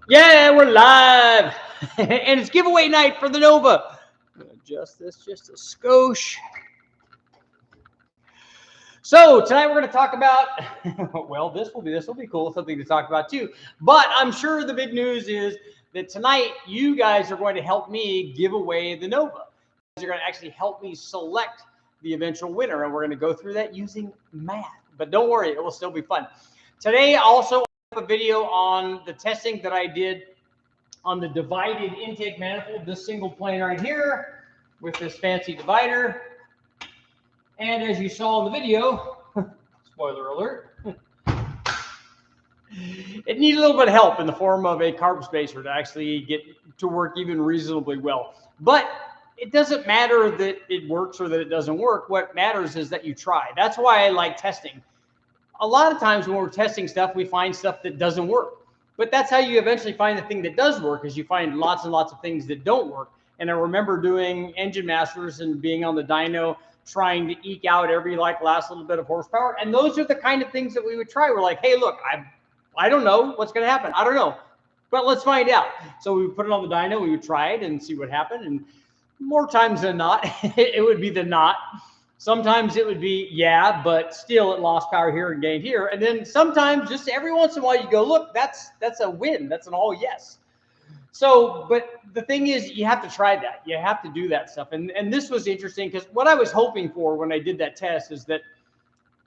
Yeah, we're live. And it's giveaway night for the Nova. I'm gonna adjust this just a skosh. So tonight we're going to talk about, well, this will be cool, something to talk about too. But I'm sure the big news is that tonight you guys are going to help me give away the Nova. You're going to actually help me select the eventual winner, and we're going to go through that using math. But don't worry, it will still be fun. Today, also, I have a video on the testing that I did on the divided intake manifold, this single plane right here with this fancy divider. And as you saw in the video, spoiler alert, it needed a little bit of help in the form of a carb spacer to actually get to work even reasonably well. But it doesn't matter that it works or that it doesn't work. What matters is that you try. That's why I like testing. A lot of times when we're testing stuff, we find stuff that doesn't work. But that's how you eventually find the thing that does work, is you find lots and lots of things that don't work. And I remember doing engine masters and being on the dyno, trying to eke out every last little bit of horsepower. And those are the kind of things that we would try. We're like, hey, look, I don't know what's going to happen. I don't know. But let's find out. So we would put it on the dyno, we would try it and see what happened. And more times than not, it would be the not. Sometimes it would be, yeah, but still it lost power here and gained here. And then sometimes just every once in a while you go, look, that's a win. That's an all yes. So, but the thing is, you have to try that. You have to do that stuff. And this was interesting because what I was hoping for when I did that test is that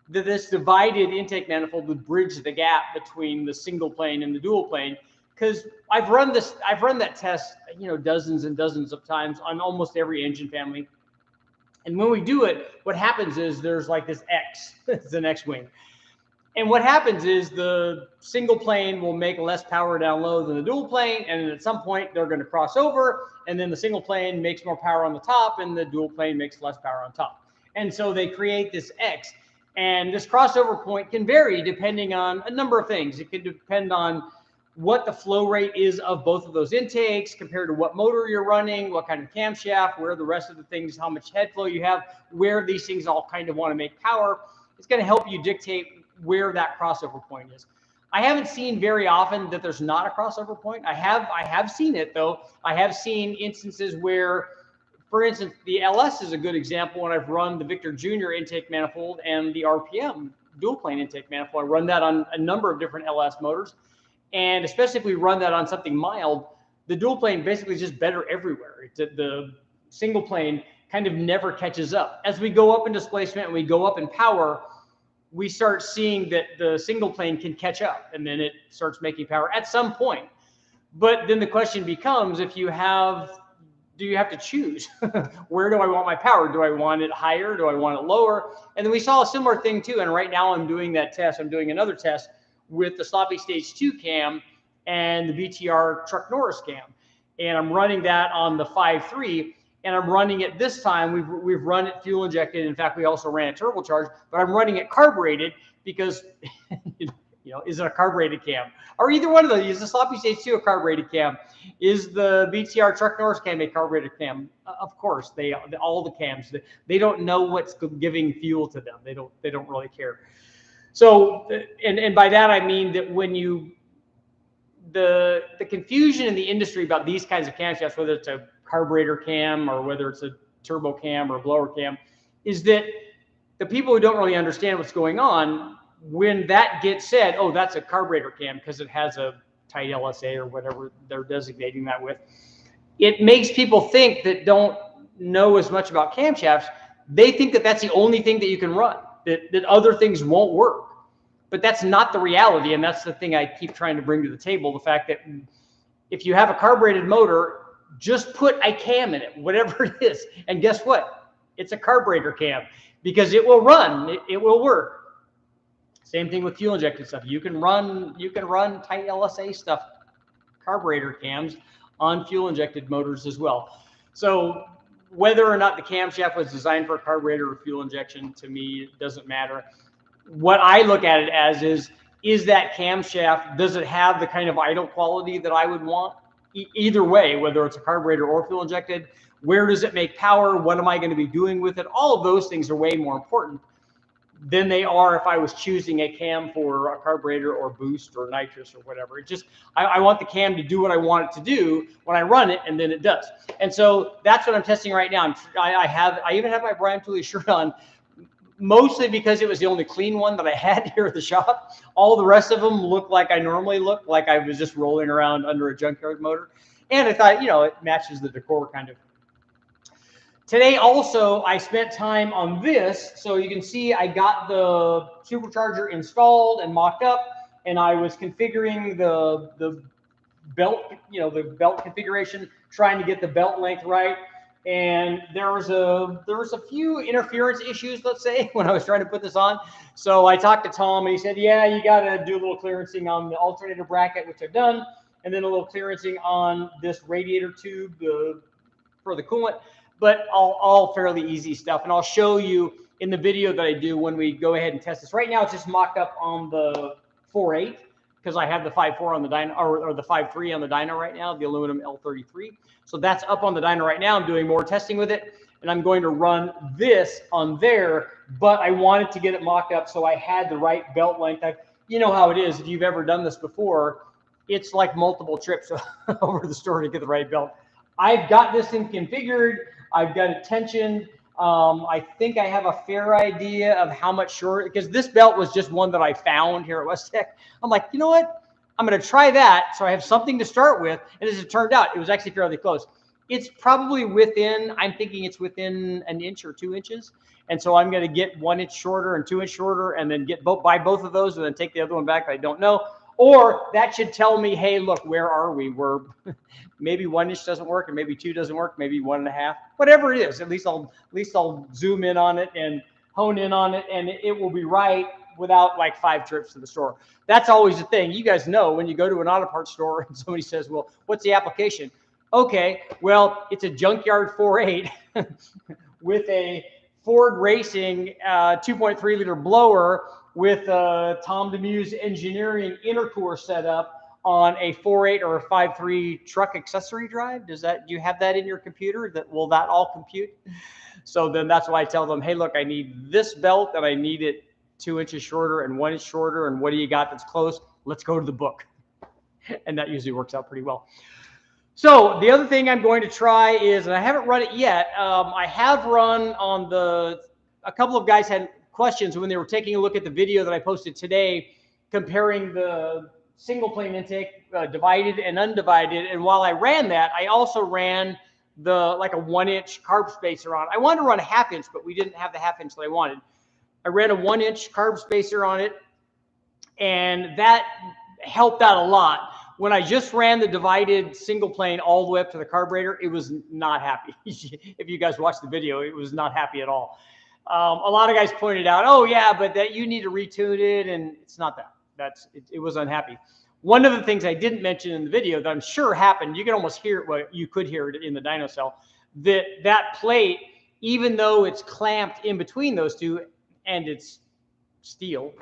this divided intake manifold would bridge the gap between the single plane and the dual plane. Because I've run that test, dozens and dozens of times on almost every engine family. And when we do it, what happens is there's like this X, it's an X-wing. And what happens is the single plane will make less power down low than the dual plane. And at some point they're going to cross over. And then the single plane makes more power on the top and the dual plane makes less power on top. And so they create this X. And this crossover point can vary depending on a number of things. It can depend on what the flow rate is of both of those intakes compared to what motor you're running, what kind of camshaft, where the rest of the things, how much head flow you have, where these things all kind of want to make power. It's going to help you dictate where that crossover point is. I haven't seen very often that there's not a crossover point. I have seen it though. I have seen instances where, for instance, the LS is a good example when I've run the Victor Jr. intake manifold and the RPM dual plane intake manifold. I run that on a number of different LS motors. And especially if we run that on something mild, the dual plane basically is just better everywhere. The single plane kind of never catches up. As we go up in displacement and we go up in power, we start seeing that the single plane can catch up, and then it starts making power at some point. But then the question becomes, do you have to choose? Where do I want my power? Do I want it higher? Do I want it lower? And then we saw a similar thing too. And right now I'm doing that test. I'm doing another test with the sloppy stage 2 cam and the VTR Truck Norris cam. And I'm running that on the 5.3, and I'm running it this time. We've run it fuel injected. In fact, we also ran it turbocharged, but I'm running it carbureted because, is it a carbureted cam? Or either one of those. Is the sloppy stage 2 a carbureted cam? Is the VTR Truck Norris cam a carbureted cam? Of course, all the cams, they don't know what's giving fuel to them. They don't really care. So, and by that I mean that when the confusion in the industry about these kinds of camshafts, whether it's a carburetor cam or whether it's a turbo cam or a blower cam, is that the people who don't really understand what's going on, when that gets said, oh, that's a carburetor cam because it has a tight LSA or whatever they're designating that with, it makes people think that don't know as much about camshafts. They think that that's the only thing that you can run, that other things won't work. But that's not the reality, and that's the thing I keep trying to bring to the table, the fact that if you have a carbureted motor, just put a cam in it, whatever it is, and guess what? It's a carburetor cam, because it will run, it will work. Same thing with fuel injected stuff. You can run tight LSA stuff, carburetor cams, on fuel injected motors as well. So whether or not the camshaft was designed for a carburetor or fuel injection, to me, it doesn't matter. What I look at it as is that camshaft, does it have the kind of idle quality that I would want? Either way, whether it's a carburetor or fuel injected, where does it make power? What am I going to be doing with it? All of those things are way more important. than they are if I was choosing a cam for a carburetor or boost or nitrous or whatever. It just, I want the cam to do what I want it to do when I run it, and then it does. And so that's what I'm testing right now. I even have my Brian Tooley shirt on, mostly because it was the only clean one that I had here at the shop. All the rest of them look like I normally look, like I was just rolling around under a junkyard motor. And I thought, you know, it matches the decor kind of. Today also, I spent time on this. So you can see I got the Supercharger installed and mocked up, and I was configuring the belt, you know, the belt configuration, trying to get the belt length right. And there was a few interference issues, let's say, when I was trying to put this on. So I talked to Tom, and he said, yeah, you got to do a little clearancing on the alternator bracket, which I've done, and then a little clearancing on this radiator tube for the coolant. But all fairly easy stuff. And I'll show you in the video that I do when we go ahead and test this. Right now, it's just mocked up on the 4.8 because I have the 5.4 on the dyno, or the 5.3 on the dyno right now, the aluminum L33. So that's up on the dyno right now. I'm doing more testing with it, and I'm going to run this on there, but I wanted to get it mocked up so I had the right belt length. You know how it is. If you've ever done this before, it's like multiple trips over to the store to get the right belt. I've got this thing configured. I've got it tensioned. I think I have a fair idea of how much short, because this belt was just one that I found here at West Tech. I'm like, you know what? I'm going to try that. So I have something to start with. And as it turned out, it was actually fairly close. It's probably within, I'm thinking it's within an inch or 2 inches. And so I'm going to get 1 inch shorter and 2 inch shorter, and then buy both of those, and then take the other one back. I don't know. Or that should tell me, hey, look, where are we? We're maybe 1 inch doesn't work, and maybe 2 doesn't work, maybe 1.5, whatever it is. At least I'll zoom in on it and hone in on it, and it will be right without like 5 trips to the store. That's always the thing. You guys know when you go to an auto parts store and somebody says, well, what's the application? Okay, well, it's a junkyard 4.8 with a Ford Racing 2.3 liter blower with Tom DeMuse engineering intercooler setup on a 4.8 or a 5.3 truck accessory drive. Do you have that in your computer? Will that all compute? So then that's why I tell them, hey, look, I need this belt, and I need it 2 inches shorter and 1 inch shorter. And what do you got that's close? Let's go to the book. And that usually works out pretty well. So the other thing I'm going to try is, and I haven't run it yet, I have run on a couple of guys had questions when they were taking a look at the video that I posted today, comparing the single plane intake, divided and undivided. And while I ran that, I also ran like a 1 inch carb spacer on. I wanted to run a 1/2 inch, but we didn't have the 1/2 inch that I wanted. I ran a 1 inch carb spacer on it, and that helped out a lot. When I just ran the divided single plane all the way up to the carburetor, it was not happy. If you guys watched the video, it was not happy at all. A lot of guys pointed out, oh yeah, but that you need to retune it, and it's not that. It was unhappy. One of the things I didn't mention in the video that I'm sure happened, you can almost hear it, well, you could hear it in the dyno cell, that plate, even though it's clamped in between those two and it's steel,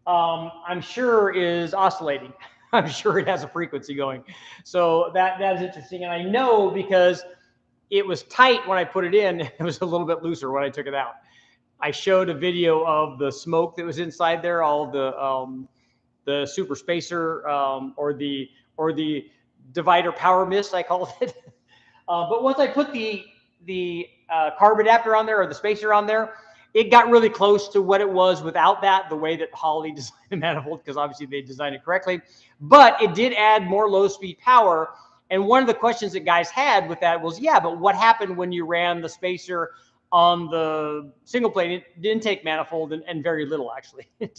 I'm sure is oscillating. I'm sure it has a frequency going. So that is interesting. And I know because it was tight when I put it in, it was a little bit looser when I took it out. I showed a video of the smoke that was inside there, all the super spacer or the divider power mist, I called it. But once I put the carb adapter on there, or the spacer on there, it got really close to what it was without that, the way that Holley designed the manifold, because obviously they designed it correctly. But it did add more low-speed power. And one of the questions that guys had with that was, yeah, but what happened when you ran the spacer on the single plane? It didn't take manifold, and very little, actually. It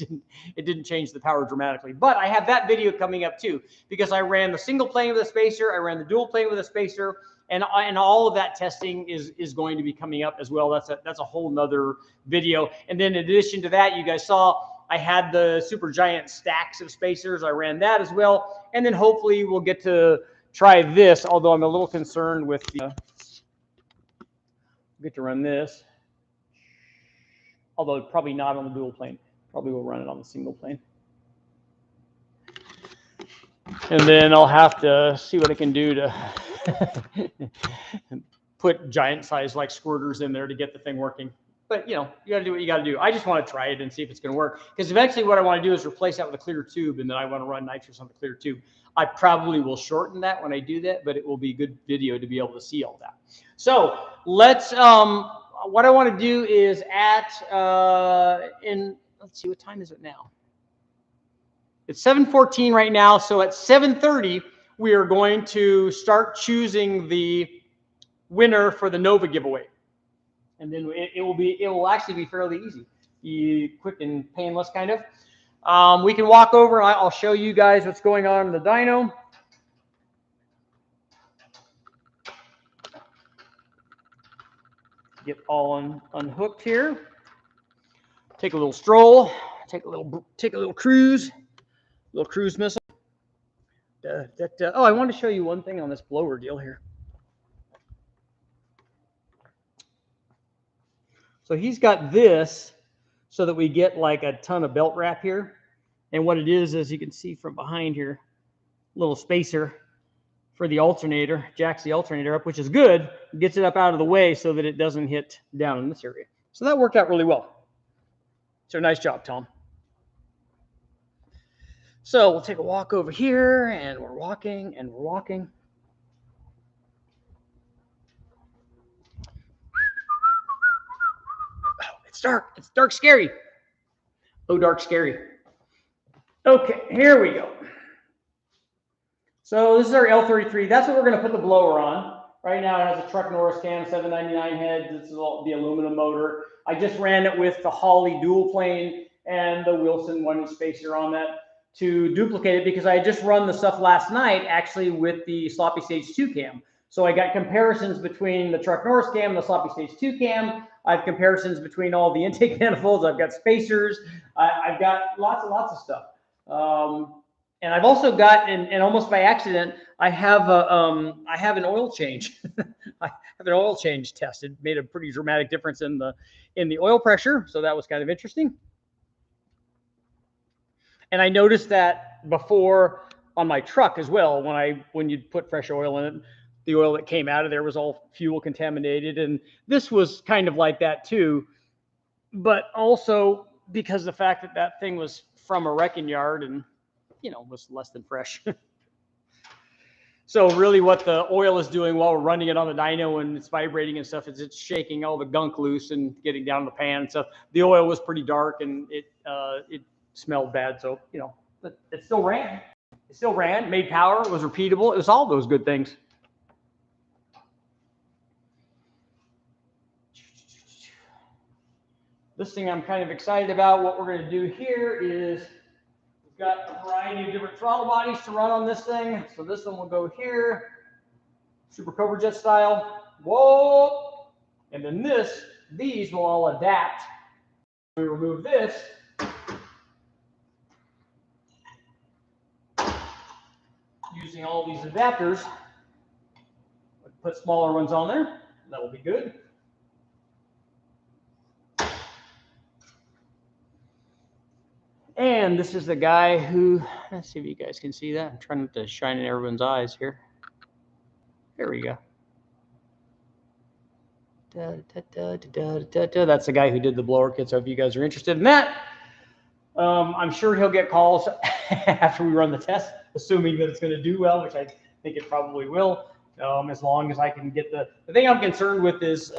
didn't change the power dramatically. But I have that video coming up too, because I ran the single plane with a spacer, I ran the dual plane with a spacer, and all of that testing is going to be coming up as well. That's a whole nother video. And then in addition to that, you guys saw I had the super giant stacks of spacers. I ran that as well. And then hopefully we'll get to try this, although I'm a little concerned with get to run this, although probably not on the dual plane. Probably will run it on the single plane. And then I'll have to see what I can do to put giant size like squirters in there to get the thing working. But, you know, you got to do what you got to do. I just want to try it and see if it's going to work. Because eventually what I want to do is replace that with a clear tube, and then I want to run nitrous on the clear tube. I probably will shorten that when I do that, but it will be good video to be able to see all that. So let's, what I want to do is let's see, what time is it now? It's 7:14 right now. So at 7:30, we are going to start choosing the winner for the Nova giveaway. And then it will actually be fairly easy, quick and painless kind of. We can walk over and I'll show you guys what's going on in the dyno. Get all unhooked here. Take a little stroll. Take a little cruise. Little cruise missile. Oh, I want to show you one thing on this blower deal here. So he's got this so that we get like a ton of belt wrap here. And what it is you can see from behind here, little spacer for the alternator, jacks the alternator up, which is good. Gets it up out of the way so that it doesn't hit down in this area. So that worked out really well. So nice job, Tom. So we'll take a walk over here, and we're walking and we're walking. It's dark. It's dark, scary. Oh, dark, scary. Okay, here we go. So this is our L33. That's what we're going to put the blower on. Right now it has a Truck Norris cam, 799 heads. This is all the aluminum motor. I just ran it with the Holley dual plane and the Wilson 1-inch spacer on that to duplicate it, because I had just run the stuff last night actually with the Sloppy Stage 2 cam. So I got comparisons between the Truck Norris cam and the Sloppy Stage 2 cam. I have comparisons between all the intake manifolds. I've got spacers. I've got lots and lots of stuff. And I've also got, and almost by accident, I have an oil change. I have an oil change tested. Made a pretty dramatic difference in the oil pressure. So that was kind of interesting. And I noticed that before on my truck as well, when you put fresh oil in it, the oil that came out of there was all fuel contaminated. And this was kind of like that too. But also because the fact that that thing was from a wrecking yard and, you know, was less than fresh. So really what the oil is doing while we're running it on the dyno and it's vibrating and stuff is it's shaking all the gunk loose and getting down the pan and stuff. The oil was pretty dark and it smelled bad. So, you know, but it still ran. It still ran, made power, it was repeatable. It was all those good things. This thing I'm kind of excited about. What we're going to do here is we've got a variety of different throttle bodies to run on this thing. So this one will go here, Super Cobra Jet style. Whoa! And then these will all adapt. We remove this. Using all these adapters, put smaller ones on there. That will be good. And this is the guy who, let's see if you guys can see that. I'm trying not to shine in everyone's eyes here. There we go. That's the guy who did the blower kit. So if you guys are interested in that, I'm sure he'll get calls after we run the test, assuming that it's going to do well, which I think it probably will, as long as I can get the thing I'm concerned with is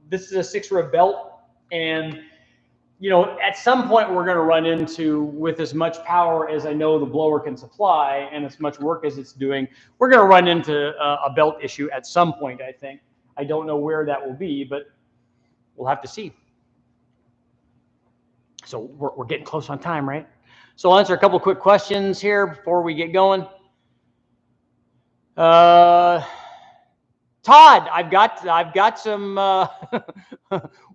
this is a 6-rib belt, and you know, at some point we're going to run into, with as much power as I know the blower can supply and as much work as it's doing, we're going to run into a belt issue at some point, I think. I don't know where that will be, but we'll have to see. So we're getting close on time, right? So I'll answer a couple quick questions here before we get going. Todd, I've got some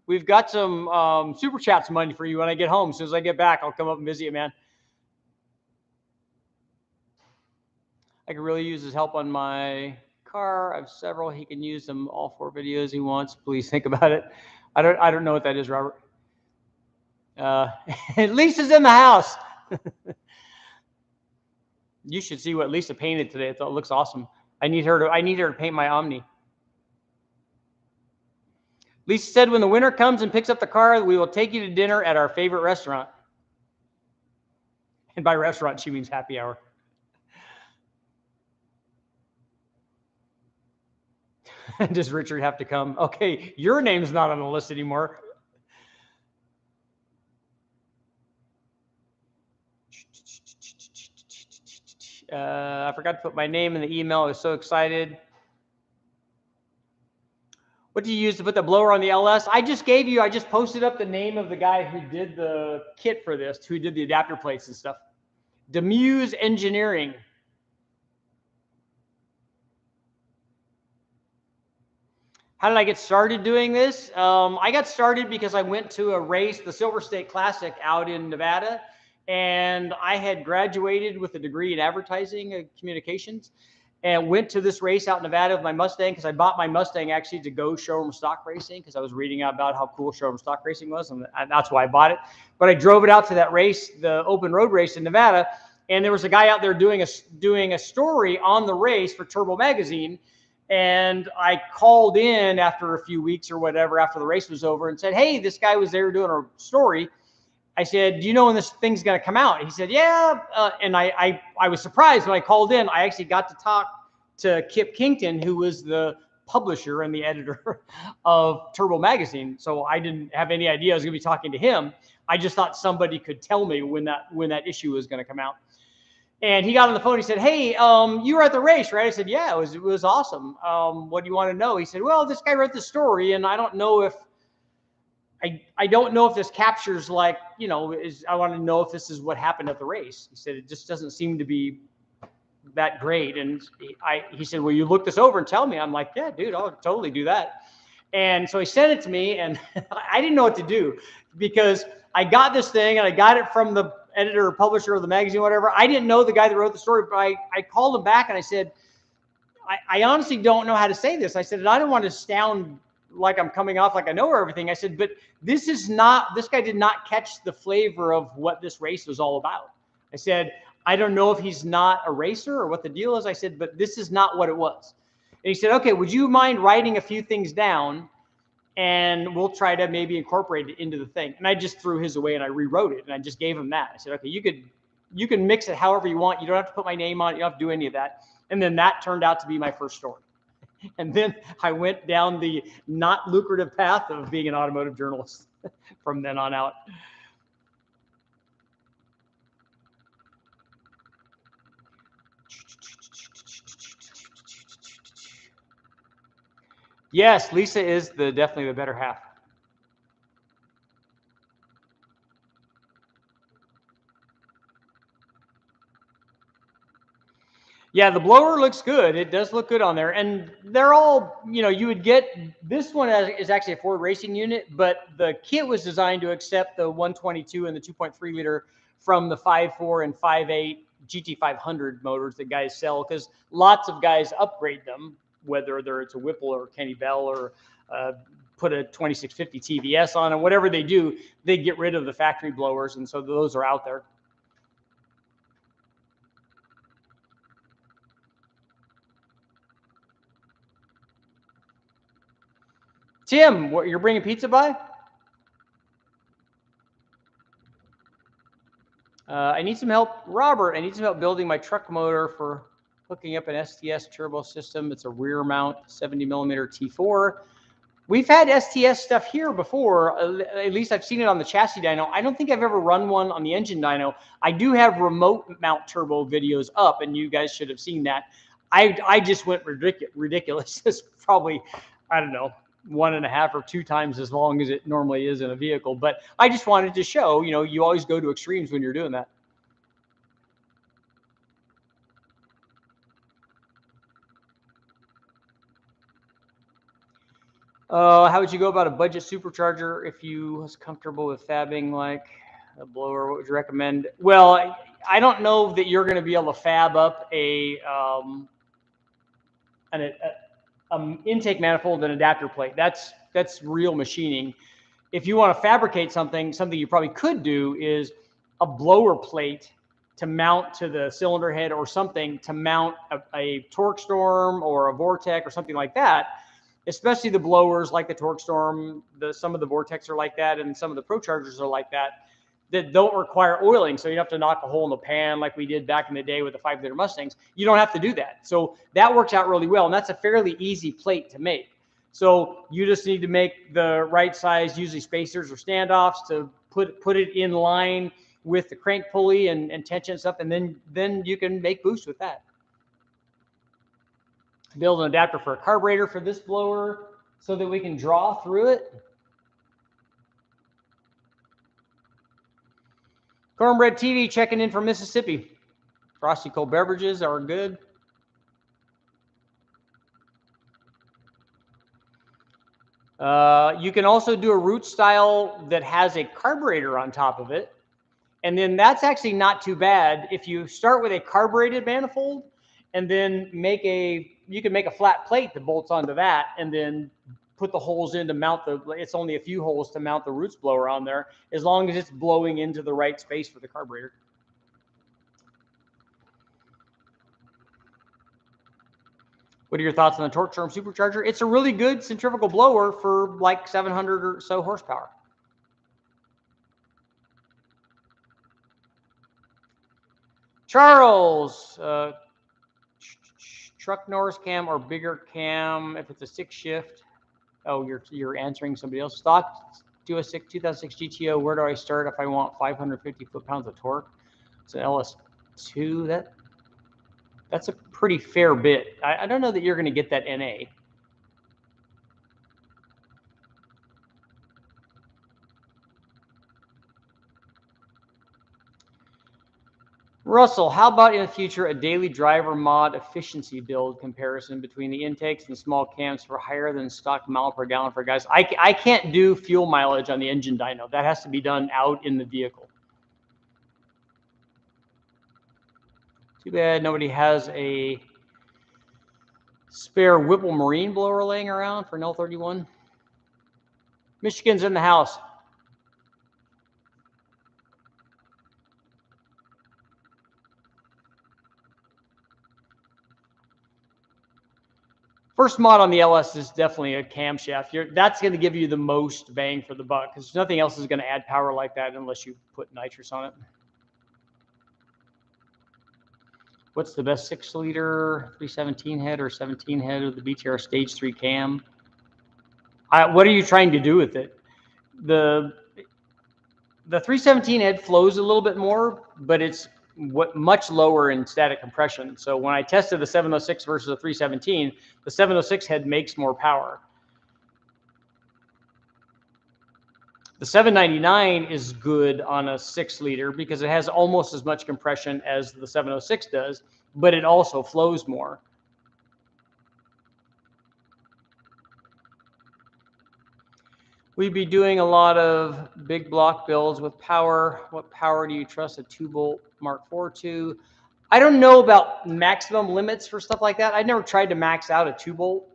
we've got some super chats money for you when I get home. As soon as I get back, I'll come up and visit you, man. I could really use his help on my car. I have several. He can use them all 4 videos he wants. Please think about it. I don't know what that is, Robert. Lisa's in the house. You should see what Lisa painted today. It looks awesome. I need her to paint my Omni. Lisa said, when the winner comes and picks up the car, we will take you to dinner at our favorite restaurant. And by restaurant, she means happy hour. Does Richard have to come? Okay, your name's not on the list anymore. I forgot to put my name in the email. I was so excited. What do you use to put the blower on the LS? I just posted up the name of the guy who did the kit for this, who did the adapter plates and stuff. Demuse Engineering. How did I get started doing this? I got started because I went to a race, the Silver State Classic out in Nevada, and I had graduated with a degree in advertising and communications, and went to this race out in Nevada with my Mustang, because I bought my Mustang actually to go showroom stock racing, because I was reading about how cool showroom stock racing was, and that's why I bought it. But I drove it out to that race, the open road race in Nevada, and there was a guy out there doing a story on the race for Turbo Magazine. And I called in after a few weeks or whatever, after the race was over, and said, hey, this guy was there doing a story. I said, do you know when this thing's going to come out? He said, yeah. And I was surprised when I called in. I actually got to talk to Kip Kington, who was the publisher and the editor of Turbo Magazine. So I didn't have any idea I was going to be talking to him. I just thought somebody could tell me when that issue was going to come out. And he got on the phone. He said, hey, you were at the race, right? I said, yeah, it was awesome. What do you want to know? He said, well, this guy wrote the story, and I don't know if this captures, like, you know, I want to know if this is what happened at the race. He said, it just doesn't seem to be that great. And he said, well, you look this over and tell me. I'm like, yeah, dude, I'll totally do that. And so he sent it to me, and I didn't know what to do, because I got this thing and I got it from the editor or publisher of the magazine, whatever. I didn't know the guy that wrote the story, but I called him back and I said, I honestly don't know how to say this. I said, I don't want to sound like I'm coming off like I know everything. I said, but this guy did not catch the flavor of what this race was all about. I said, I don't know if he's not a racer or what the deal is. I said, but this is not what it was. And he said, okay, would you mind writing a few things down, and we'll try to maybe incorporate it into the thing. And I just threw his away and I rewrote it, and I just gave him that. I said, okay, you can mix it however you want. You don't have to put my name on it. You don't have to do any of that. And then that turned out to be my first story. And then I went down the not lucrative path of being an automotive journalist from then on out. Yes, Lisa is definitely the better half. Yeah, the blower looks good. It does look good on there. And they're all, you know, you would get, this one is actually a Ford racing unit, but the kit was designed to accept the 122 and the 2.3 liter from the 5.4 and 5.8 GT500 motors that guys sell, because lots of guys upgrade them, whether it's a Whipple or Kenny Bell, or put a 2650 TVS on it. Whatever they do, they get rid of the factory blowers, and so those are out there. Tim, you're bringing pizza by? I need some help. Robert, I need some help building my truck motor for hooking up an STS turbo system. It's a rear mount 70 millimeter T4. We've had STS stuff here before. At least I've seen it on the chassis dyno. I don't think I've ever run one on the engine dyno. I do have remote mount turbo videos up, and you guys should have seen that. I just went ridiculous. It's probably, I don't know, 1.5 or 2 times as long as it normally is in a vehicle. But I just wanted to show, you know, you always go to extremes when you're doing that. How would you go about a budget supercharger if you was comfortable with fabbing like a blower? What would you recommend? Well, I don't know that you're going to be able to fab up an intake manifold and adapter plate. That's real machining. If you want to fabricate something you probably could do is a blower plate to mount to the cylinder head, or something to mount a torque storm or a Vortec or something like that. especially the blowers like the Torque Storm. Some of the Vortex are like that, and some of the Pro Chargers are like that, that don't require oiling. So you don't have to knock a hole in the pan like we did back in the day with the 5-liter Mustangs. You don't have to do that. So that works out really well, and that's a fairly easy plate to make. So you just need to make the right size, usually spacers or standoffs, to put it in line with the crank pulley and tension stuff, and then you can make boost with that. Build an adapter for a carburetor for this blower so that we can draw through it. Cornbread TV checking in from Mississippi. Frosty cold beverages are good. You can also do a root style that has a carburetor on top of it. And then that's actually not too bad. If you start with a carbureted manifold and then you can make a flat plate that bolts onto that, and then put the holes in to mount it's only a few holes to mount the roots blower on there, as long as it's blowing into the right space for the carburetor. What are your thoughts on the Torque Storm Supercharger? It's a really good centrifugal blower for like 700 or so horsepower. Charles, truck Norris cam or bigger cam if it's a 6-shift. Oh, you're answering somebody else. Stock 2006 GTO. Where do I start if I want 550 foot-pounds of torque? It's an LS2. That's a pretty fair bit. I don't know that you're going to get that NA. Russell, how about in the future a daily driver mod efficiency build comparison between the intakes and small cams for higher than stock mile per gallon for guys? I can't do fuel mileage on the engine dyno. That has to be done out in the vehicle. Too bad nobody has a spare Whipple Marine blower laying around for an L31. Michigan's in the house. First mod on the LS is definitely a camshaft. That's going to give you the most bang for the buck, because nothing else is going to add power like that unless you put nitrous on it. What's the best 6-liter 317 head or 17 head of the BTR Stage 3 cam? What are you trying to do with it? The 317 head flows a little bit more, but it's much lower in static compression. So when I tested the 706 versus the 317, the 706 head makes more power. The 799 is good on a 6-liter because it has almost as much compression as the 706 does, but it also flows more. We'd be doing a lot of big block builds with power. What power do you trust a 2-volt Mark IV to? I don't know about maximum limits for stuff like that. I never tried to max out a 2-volt.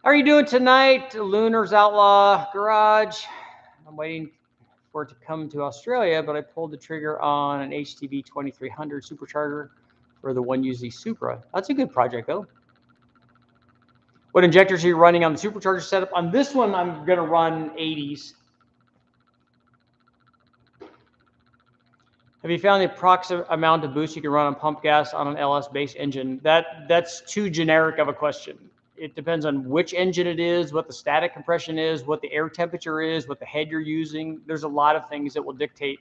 How are you doing tonight? Lunar's Outlaw Garage. I'm waiting for it to come to Australia, but I pulled the trigger on an HTV 2300 Supercharger for the 1UZ Supra. That's a good project, though. What injectors are you running on the Supercharger setup? On this one, I'm going to run 80s. Have you found the approximate amount of boost you can run on pump gas on an LS-based engine? That's too generic of a question. It depends on which engine it is, what the static compression is, what the air temperature is, what the head you're using. There's a lot of things that will dictate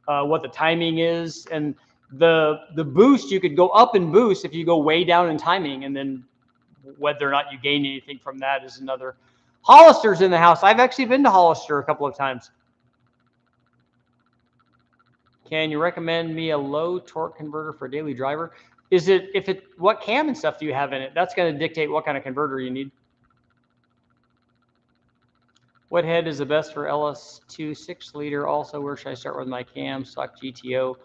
what the timing is. And the boost, you could go up in boost if you go way down in timing, and then whether or not you gain anything from that is another. Hollister's in the house. I've actually been to Hollister a couple of times. Can you recommend me a low torque converter for a daily driver? What cam and stuff do you have in it? That's going to dictate what kind of converter you need. What head is the best for LS2 6-liter? Also, where should I start with my cam? Stock GTO.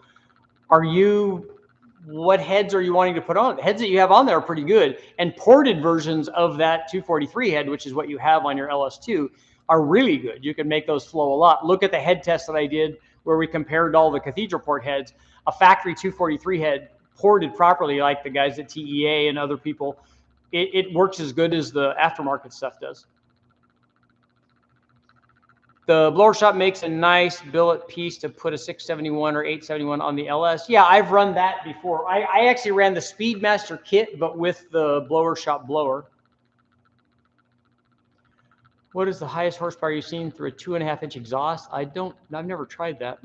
What heads are you wanting to put on? The heads that you have on there are pretty good. And ported versions of that 243 head, which is what you have on your LS2, are really good. You can make those flow a lot. Look at the head test that I did where we compared all the cathedral port heads. A factory 243 head ported properly, like the guys at TEA and other people, it works as good as the aftermarket stuff does. The blower shop makes a nice billet piece to put a 671 or 871 on the LS. Yeah, I've run that before. I actually ran the Speedmaster kit, but with the blower shop blower. What is the highest horsepower you've seen through a 2.5-inch exhaust? I've never tried that.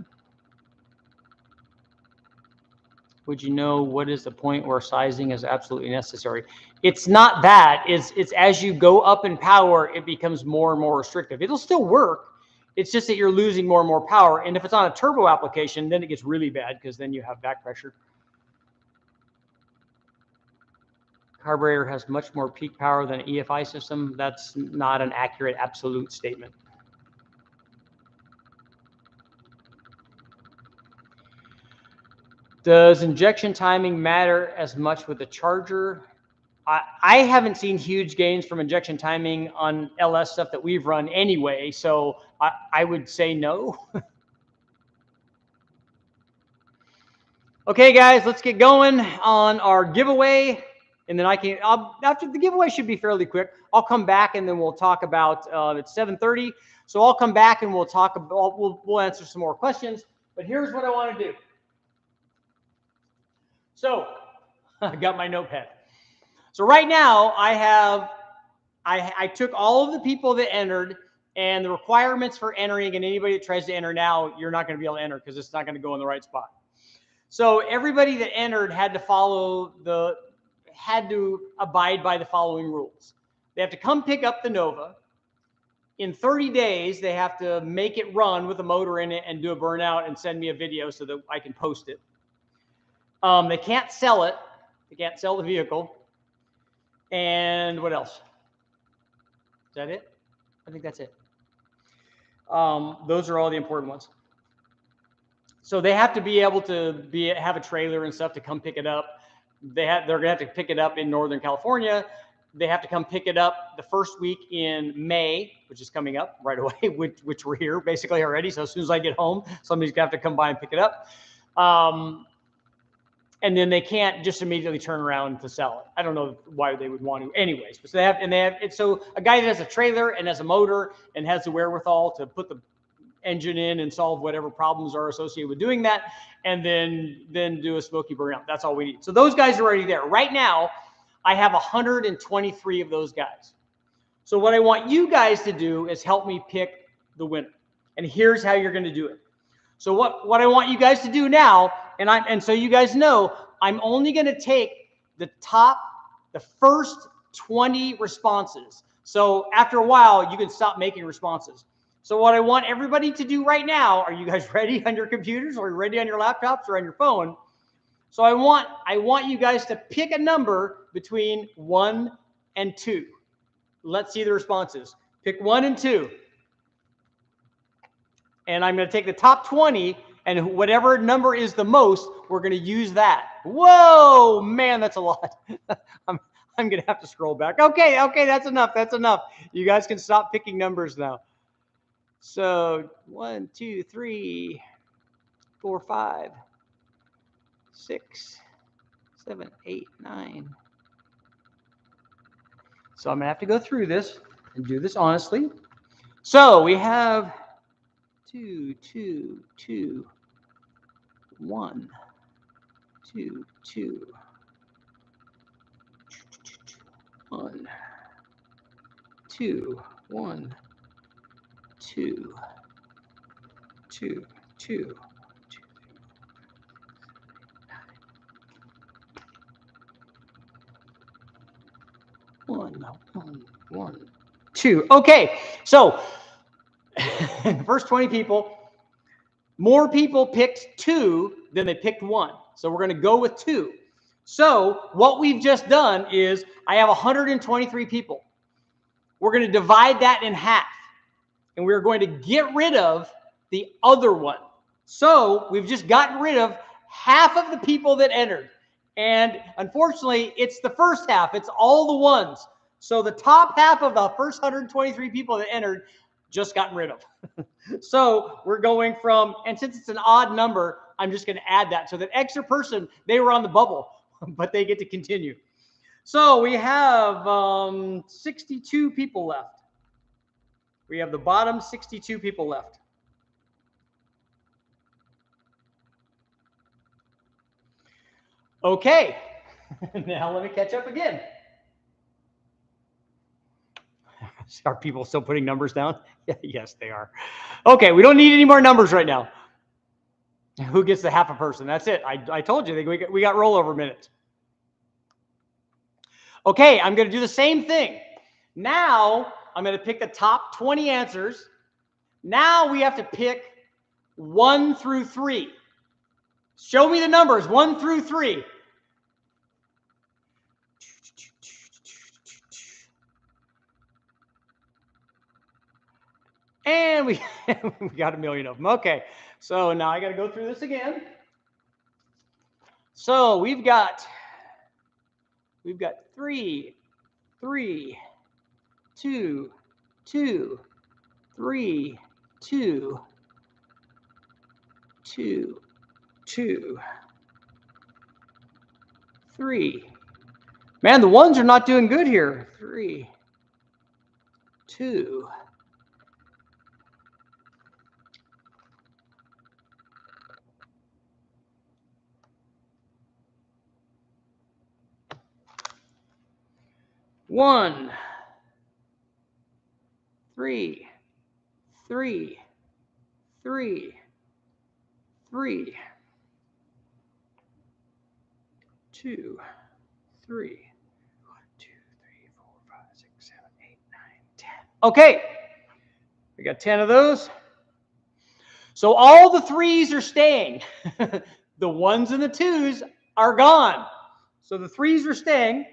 Would you know what is the point where sizing is absolutely necessary? It's not that. It's as you go up in power, it becomes more and more restrictive. It'll still work. It's just that you're losing more and more power. And if it's on a turbo application, then it gets really bad because then you have back pressure. Carburetor has much more peak power than an EFI system. That's not an accurate absolute statement. Does injection timing matter as much with the charger? I haven't seen huge gains from injection timing on LS stuff that we've run anyway, so I would say no. Okay, guys, let's get going on our giveaway, and then after the giveaway should be fairly quick. I'll come back and then we'll talk about it's 7:30, so I'll come back and we'll talk about we'll answer some more questions. But here's what I want to do. So I got my notepad. So right now I took all of the people that entered and the requirements for entering, and anybody that tries to enter now, you're not going to be able to enter because it's not going to go in the right spot. So everybody that entered had to abide by the following rules. They have to come pick up the Nova. In 30 days, they have to make it run with a motor in it and do a burnout and send me a video so that I can post it. They can't sell it. They can't sell the vehicle. And what else? Is that it? I think that's it. Those are all the important ones. So they have to be able to have a trailer and stuff to come pick it up. They're going to have to pick it up in Northern California. They have to come pick it up the first week in May, which is coming up right away, which we're here basically already. So as soon as I get home, somebody's going to have to come by and pick it up. And then they can't just immediately turn around to sell it. I don't know why they would want to anyways. But so a guy that has a trailer and has a motor and has the wherewithal to put the engine in and solve whatever problems are associated with doing that, and then do a smoky burnout. That's all we need. So those guys are already there. Right now, I have 123 of those guys. So what I want you guys to do is help me pick the winner. And here's how you're going to do it. So what I want you guys to do now, and so you guys know, I'm only going to take the first 20 responses. So after a while, you can stop making responses. So what I want everybody to do right now, are you guys ready on your computers, or ready on your laptops, or on your phone? So I want you guys to pick a number between 1 and 2. Let's see the responses. Pick 1 and 2. And I'm going to take the top 20, and whatever number is the most, we're going to use that. Whoa, man, that's a lot. I'm going to have to scroll back. Okay, that's enough. That's enough. You guys can stop picking numbers now. So 1, 2, 3, 4, 5, 6, 7, 8, 9. So I'm going to have to go through this and do this honestly. So we have 2, 2, 2, 1, 2, 2, 1, 2, 1, 2, 2, 2, 1, 1, 2. Okay, so the first 20 people, more people picked 2 than they picked 1. So we're going to go with 2. So what we've just done is I have 123 people. We're going to divide that in half, and we're going to get rid of the other one. So we've just gotten rid of half of the people that entered. And unfortunately, it's the first half. It's all the ones. So the top half of the first 123 people that entered just gotten rid of. So we're going from, and since it's an odd number, I'm just going to add that. So that extra person, they were on the bubble, but they get to continue. So we have 62 people left. We have the bottom 62 people left. Okay, now let me catch up again. Are people still putting numbers down? Yes, they are. Okay, we don't need any more numbers right now. Who gets the half a person? That's it. I told you we got rollover minutes. Okay, I'm going to do the same thing. Now I'm going to pick the top 20 answers. Now we have to pick 1 through 3. Show me the numbers 1 through 3. And we got a million of them. Okay, so now I got to go through this again. So we've got 3, 3, 2, 2, 3, 2, 2, 2, 3. Man, the ones are not doing good here. 3, 2. One, 3, 3, 3, 3, 2, 3, 1, 2, 3, 4, 5, 6, 7, 8, 9, 10. Okay, we got 10 of those. So all the 3s are staying. The 1s and the 2s are gone. So the 3s are staying.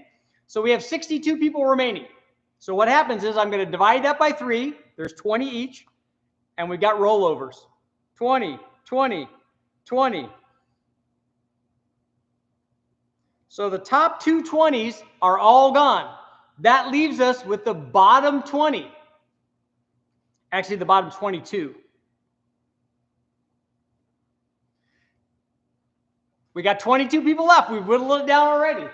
So we have 62 people remaining. So what happens is I'm going to divide that by 3. There's 20 each. And we've got rollovers. 20, 20, 20. So the top 2 20s are all gone. That leaves us with the bottom 20. Actually, the bottom 22. We got 22 people left. We've whittled it down already.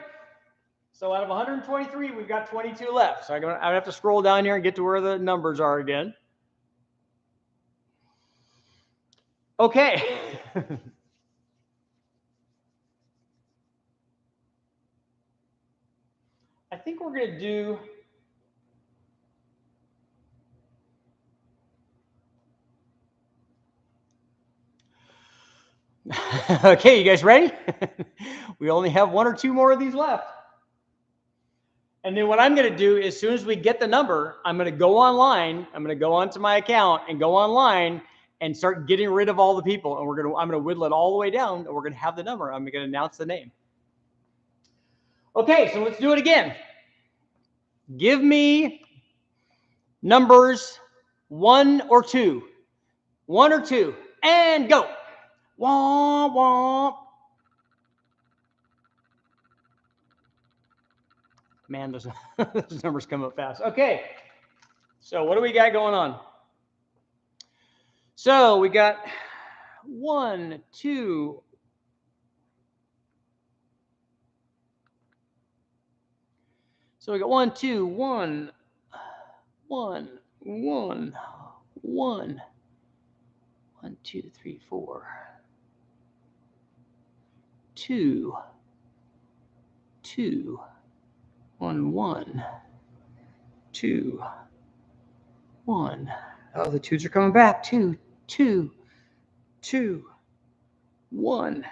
So out of 123, we've got 22 left. So I have to scroll down here and get to where the numbers are again. Okay. I think we're going to do... Okay, you guys ready? We only have 1 or 2 more of these left. And then what I'm going to do, as soon as we get the number, I'm going to go online. I'm going to go onto my account and go online and start getting rid of all the people. And I'm going to whittle it all the way down, and we're going to have the number. I'm going to announce the name. Okay, so let's do it again. Give me numbers 1 or 2. 1 or 2. And go. Womp, womp. Man, those numbers come up fast. Okay, so what do we got going on? So we got 1, 2. So we got 1, 2, 1, 1, 1, 1, 1, 2, 3, 4, 2, 2, 1, 1, 2, 1. Oh, the 2s are coming back. 2, 2, 2, 1,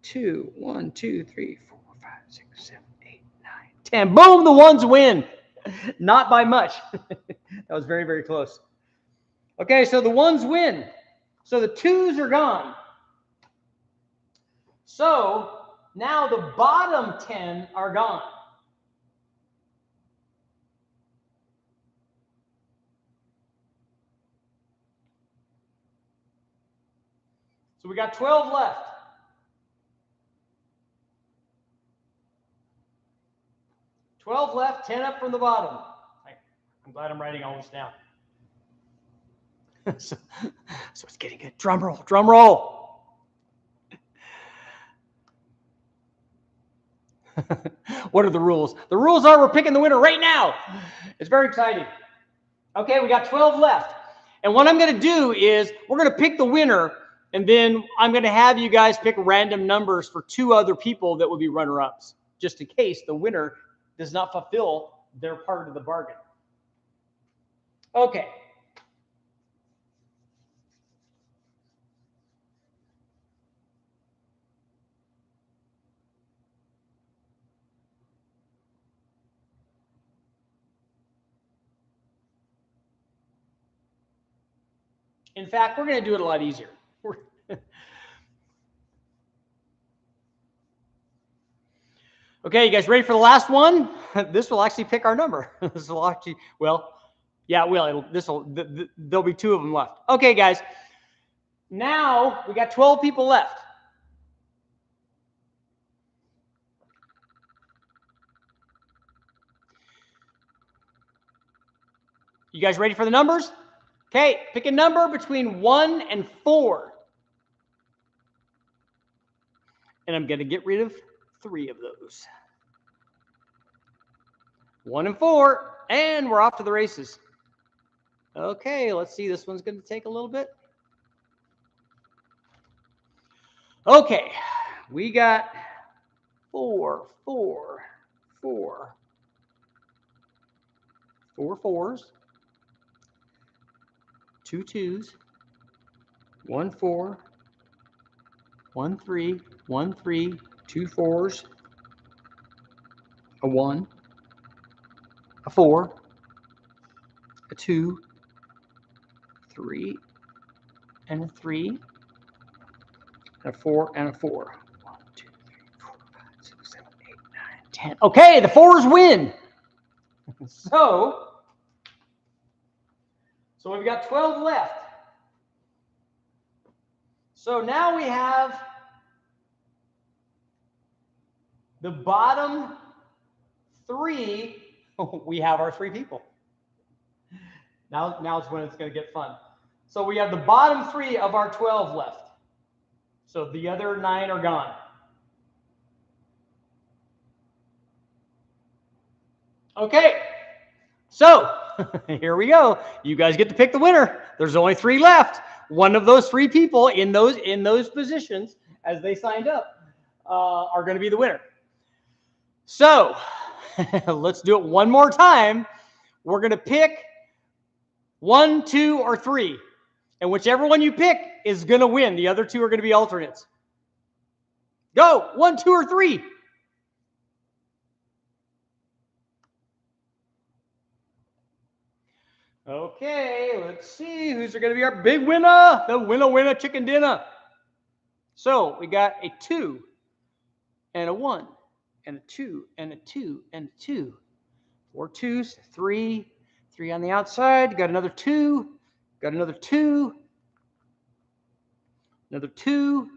2, 1, 2, 3, 4, 5, 6, 7, 8, 9, 10. Boom, the 1s win. Not by much. That was very, very close. Okay, so the 1s win. So the 2s are gone. So now the bottom 10 are gone. So we got 12 left. $12 left, 10 up from the bottom. I'm glad I'm writing all this down. So it's getting good. Drum roll, drum roll. What are the rules? The rules are we're picking the winner right now. It's very exciting. Okay, we got 12 left. And what I'm going to do is we're going to pick the winner, and then I'm going to have you guys pick random numbers for 2 other people that would be runner-ups, just in case the winner does not fulfill their part of the bargain. Okay. In fact, we're going to do it a lot easier. Okay, you guys ready for the last one? This will actually pick our number. This will actually, well, yeah, it will. There'll be 2 of them left. Okay, guys. Now we got 12 people left. You guys ready for the numbers? Okay, pick a number between 1 and 4. And I'm going to get rid of 3 of those. 1 and 4, and we're off to the races. Okay, let's see. This one's going to take a little bit. Okay, we got 4, 4, 4, 4 4s, 2 2s, 1 4, 1 3, 1 3, 2 4s, a 1, a 4, a 2, 3, and a 3, and a 4, and a 4. 1, 2, 3, 4, 5, 6, 7, 8, 9, 10. Okay, the 4s win. So we've got 12 left. So now we have the bottom 3. We have our 3 people. Now it's when it's going to get fun. So we have the bottom 3 of our 12 left. So the other 9 are gone. Okay. So here we go. You guys get to pick the winner. There's only 3 left. One of those 3 people in those positions, as they signed up, are going to be the winner. So let's do it one more time. We're going to pick 1, 2, or 3. And whichever one you pick is going to win. The other 2 are going to be alternates. Go. 1, 2, or 3. Okay, let's see who's going to be our big winner. The winner chicken dinner. So we got a 2 and a 1 and a 2 and a 2 and a 2. 4 2s, 3, 3 on the outside. Got another 2. Got another 2. Another 2.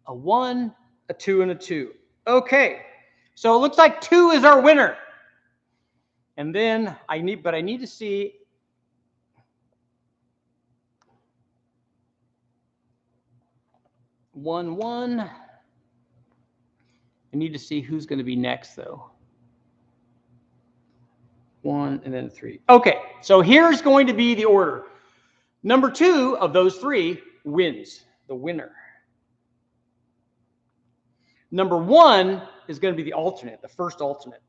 A 1, a 2, and a 2. Okay, so it looks like 2 is our winner. And then I need to see 1 1. I need to see who's going to be next though. 1 and then 3. Okay, so here's going to be the order. Number 2 of those 3 wins, the winner. Number 1 is going to be the alternate, the first alternate.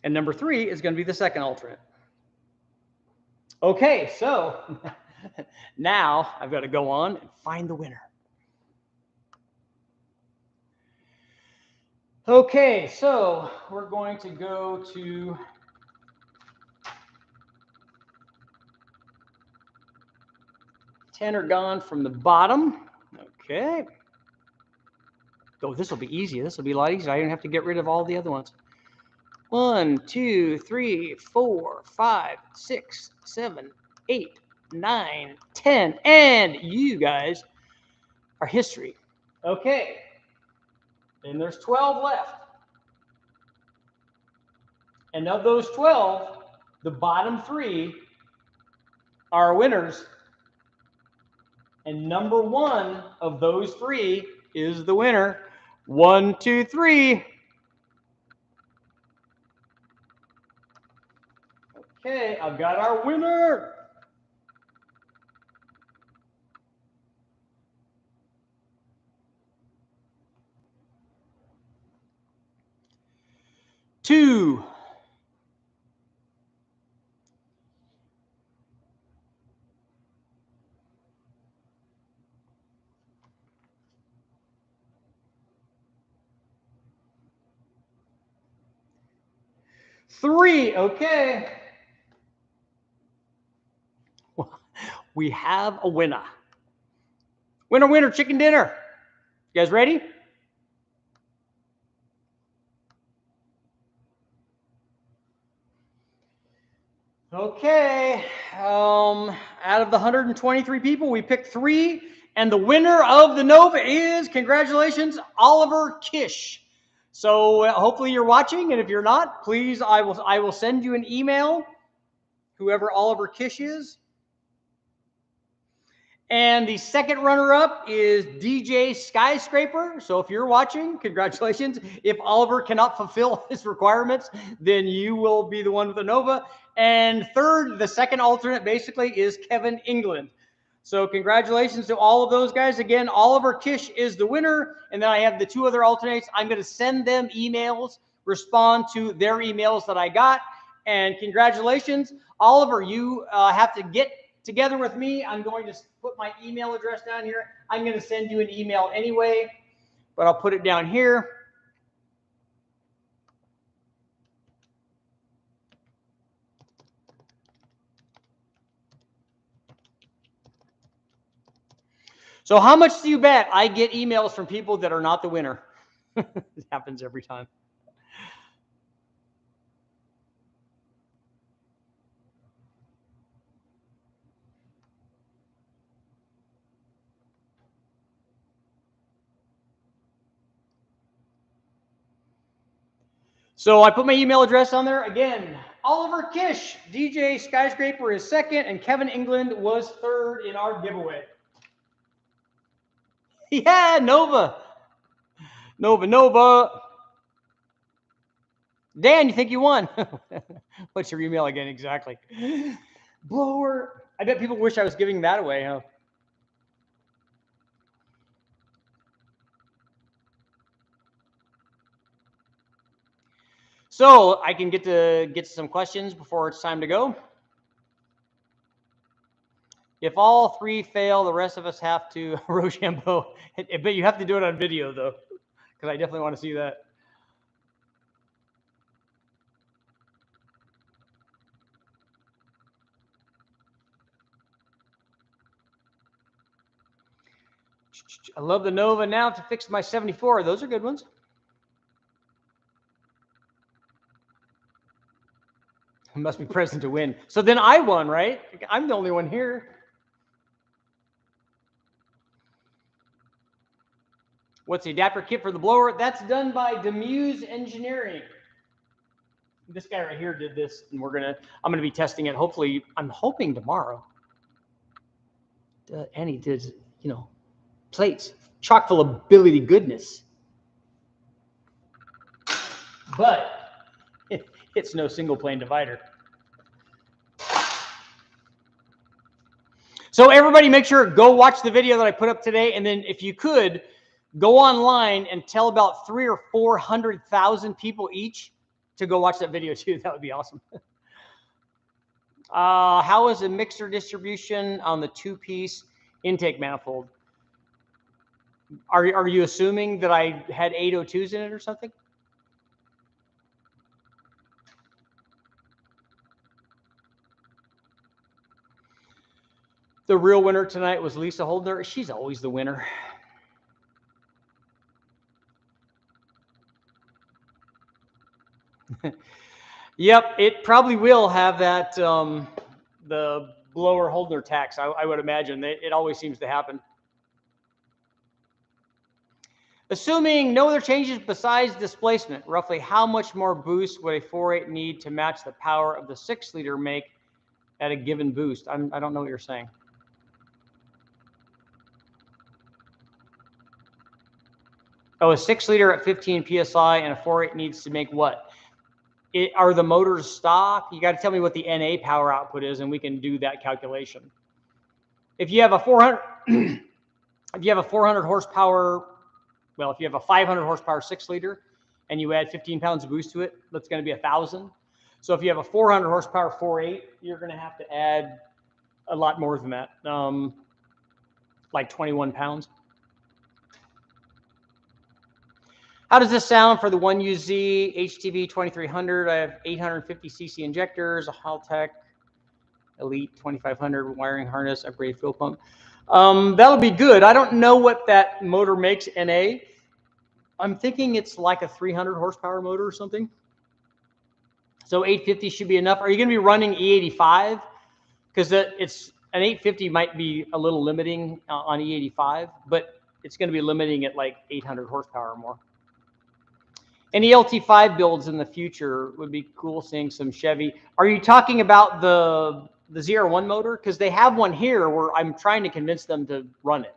And number 3 is going to be the second alternate. Okay, so now I've got to go on and find the winner. Okay, so we're going to go to ten are gone from the bottom. Okay. Oh, this will be easy. This will be a lot easier. I don't have to get rid of all the other ones. 1, 2, 3, 4, 5, 6, 7, 8, 9, 10. And you guys are history. Okay. And there's 12 left. And of those 12, the bottom 3 are winners. And number one of those three is the winner. 1, 2, 3. Okay, I've got our winner. Two. Three. Okay. We have a winner. Winner, winner, chicken dinner. You guys ready? Okay. Out of the 123 people, we picked 3, and the winner of the Nova is, congratulations, Oliver Kish. So hopefully you're watching, and if you're not, please, I will send you an email, whoever Oliver Kish is. And the second runner-up is DJ Skyscraper. So if you're watching, congratulations. If Oliver cannot fulfill his requirements, then you will be the one with the Nova. And third, the second alternate basically is Kevin England. So congratulations to all of those guys. Again, Oliver Kish is the winner. And then I have the 2 other alternates. I'm going to send them emails, respond to their emails that I got. And congratulations. Oliver, you have to get together with me. I'm going to put my email address down here. I'm going to send you an email anyway, but I'll put it down here. So how much do you bet I get emails from people that are not the winner? It happens every time. So I put my email address on there. Again, Oliver Kish, DJ Skyscraper is second, and Kevin England was third in our giveaway. Yeah, Nova. Nova. Dan, you think you won? What's your email again exactly? Blower. I bet people wish I was giving that away, huh? So I can get some questions before it's time to go. If all 3 fail, the rest of us have to Rochambeau. But you have to do it on video, though, because I definitely want to see that. I love the Nova now to fix my 74. Those are good ones. I must be present to win. So then I won, right? I'm the only one here. What's the adapter kit for the blower? That's done by Demuse Engineering. This guy right here did this, and I'm gonna be testing it. Hopefully, I'm hoping tomorrow. And he did, plates chock full of ability goodness, but it's no single plane divider. So everybody, make sure go watch the video that I put up today, and then if you could go online and tell about 300,000 or 400,000 people each to go watch that video too. That would be awesome. How is a mixer distribution on the 2-piece intake manifold? Are you assuming that I had 802s in it or something? The real winner tonight was Lisa Holdner. She's always the winner. Yep, it probably will have that the blower Holdner tax. I would imagine it always seems to happen. Assuming no other changes besides displacement, roughly how much more boost would a 4.8 need to match the power of the 6-liter make at a given boost? I don't know what you're saying. Oh, a 6-liter at 15 PSI and a 4.8 needs to make what? Are the motors stock? You got to tell me what the NA power output is, and we can do that calculation. If you have a 400, if you have a 400 horsepower, well, if you have a 500 horsepower 6-liter, and you add 15 pounds of boost to it, that's going to be 1,000. So if you have a 400 horsepower 4.8, you're going to have to add a lot more than that, like 21 pounds. How does this sound for the 1UZ HTV 2300? I have 850cc injectors, a Haltech Elite 2500 wiring harness, upgraded fuel pump. That'll be good. I don't know what that motor makes NA. I'm thinking it's like a 300 horsepower motor or something. So 850 should be enough. Are you going to be running E85? Because it's an 850 might be a little limiting on E85, but it's going to be limiting at like 800 horsepower or more. Any LT5 builds in the future would be cool seeing some Chevy. Are you talking about the ZR1 motor? Because they have one here where I'm trying to convince them to run it.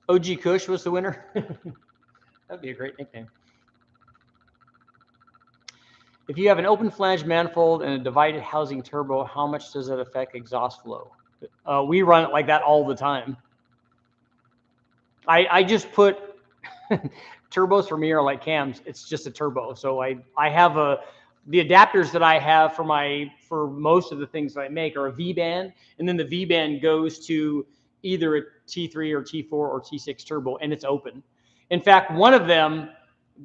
OG Kush was the winner. That'd be a great nickname. If you have an open flange manifold and a divided housing turbo, how much does it affect exhaust flow? We run it like that all the time. I just put turbos for me are like cams. It's just a turbo. So I have the adapters that I have for most of the things that I make are a V band, and then the V band goes to either a T3 or T4 or T6 turbo, and it's open. In fact, one of them,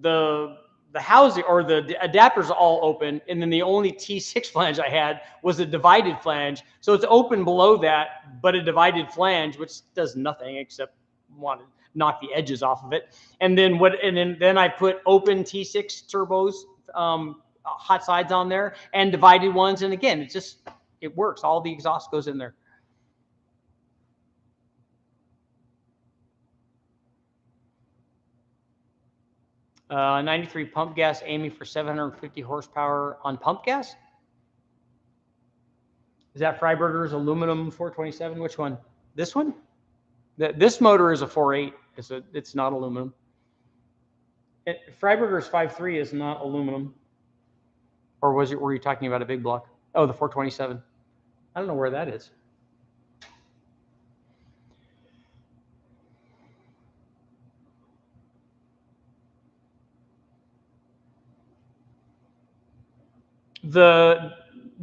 the housing or the adapters are all open, and then the only T6 flange I had was a divided flange. So it's open below that, but a divided flange, which does nothing except want to knock the edges off of it. And then then I put open T6 turbos, hot sides on there, and divided ones. And again, it works. All the exhaust goes in there. 93 pump gas aiming for 750 horsepower on pump gas. Is that Freiberger's aluminum 427? Which one? This one? This motor is a 4.8. It's not aluminum. Freiberger's 5.3 is not aluminum. Or were you talking about a big block? Oh, the 427. I don't know where that is.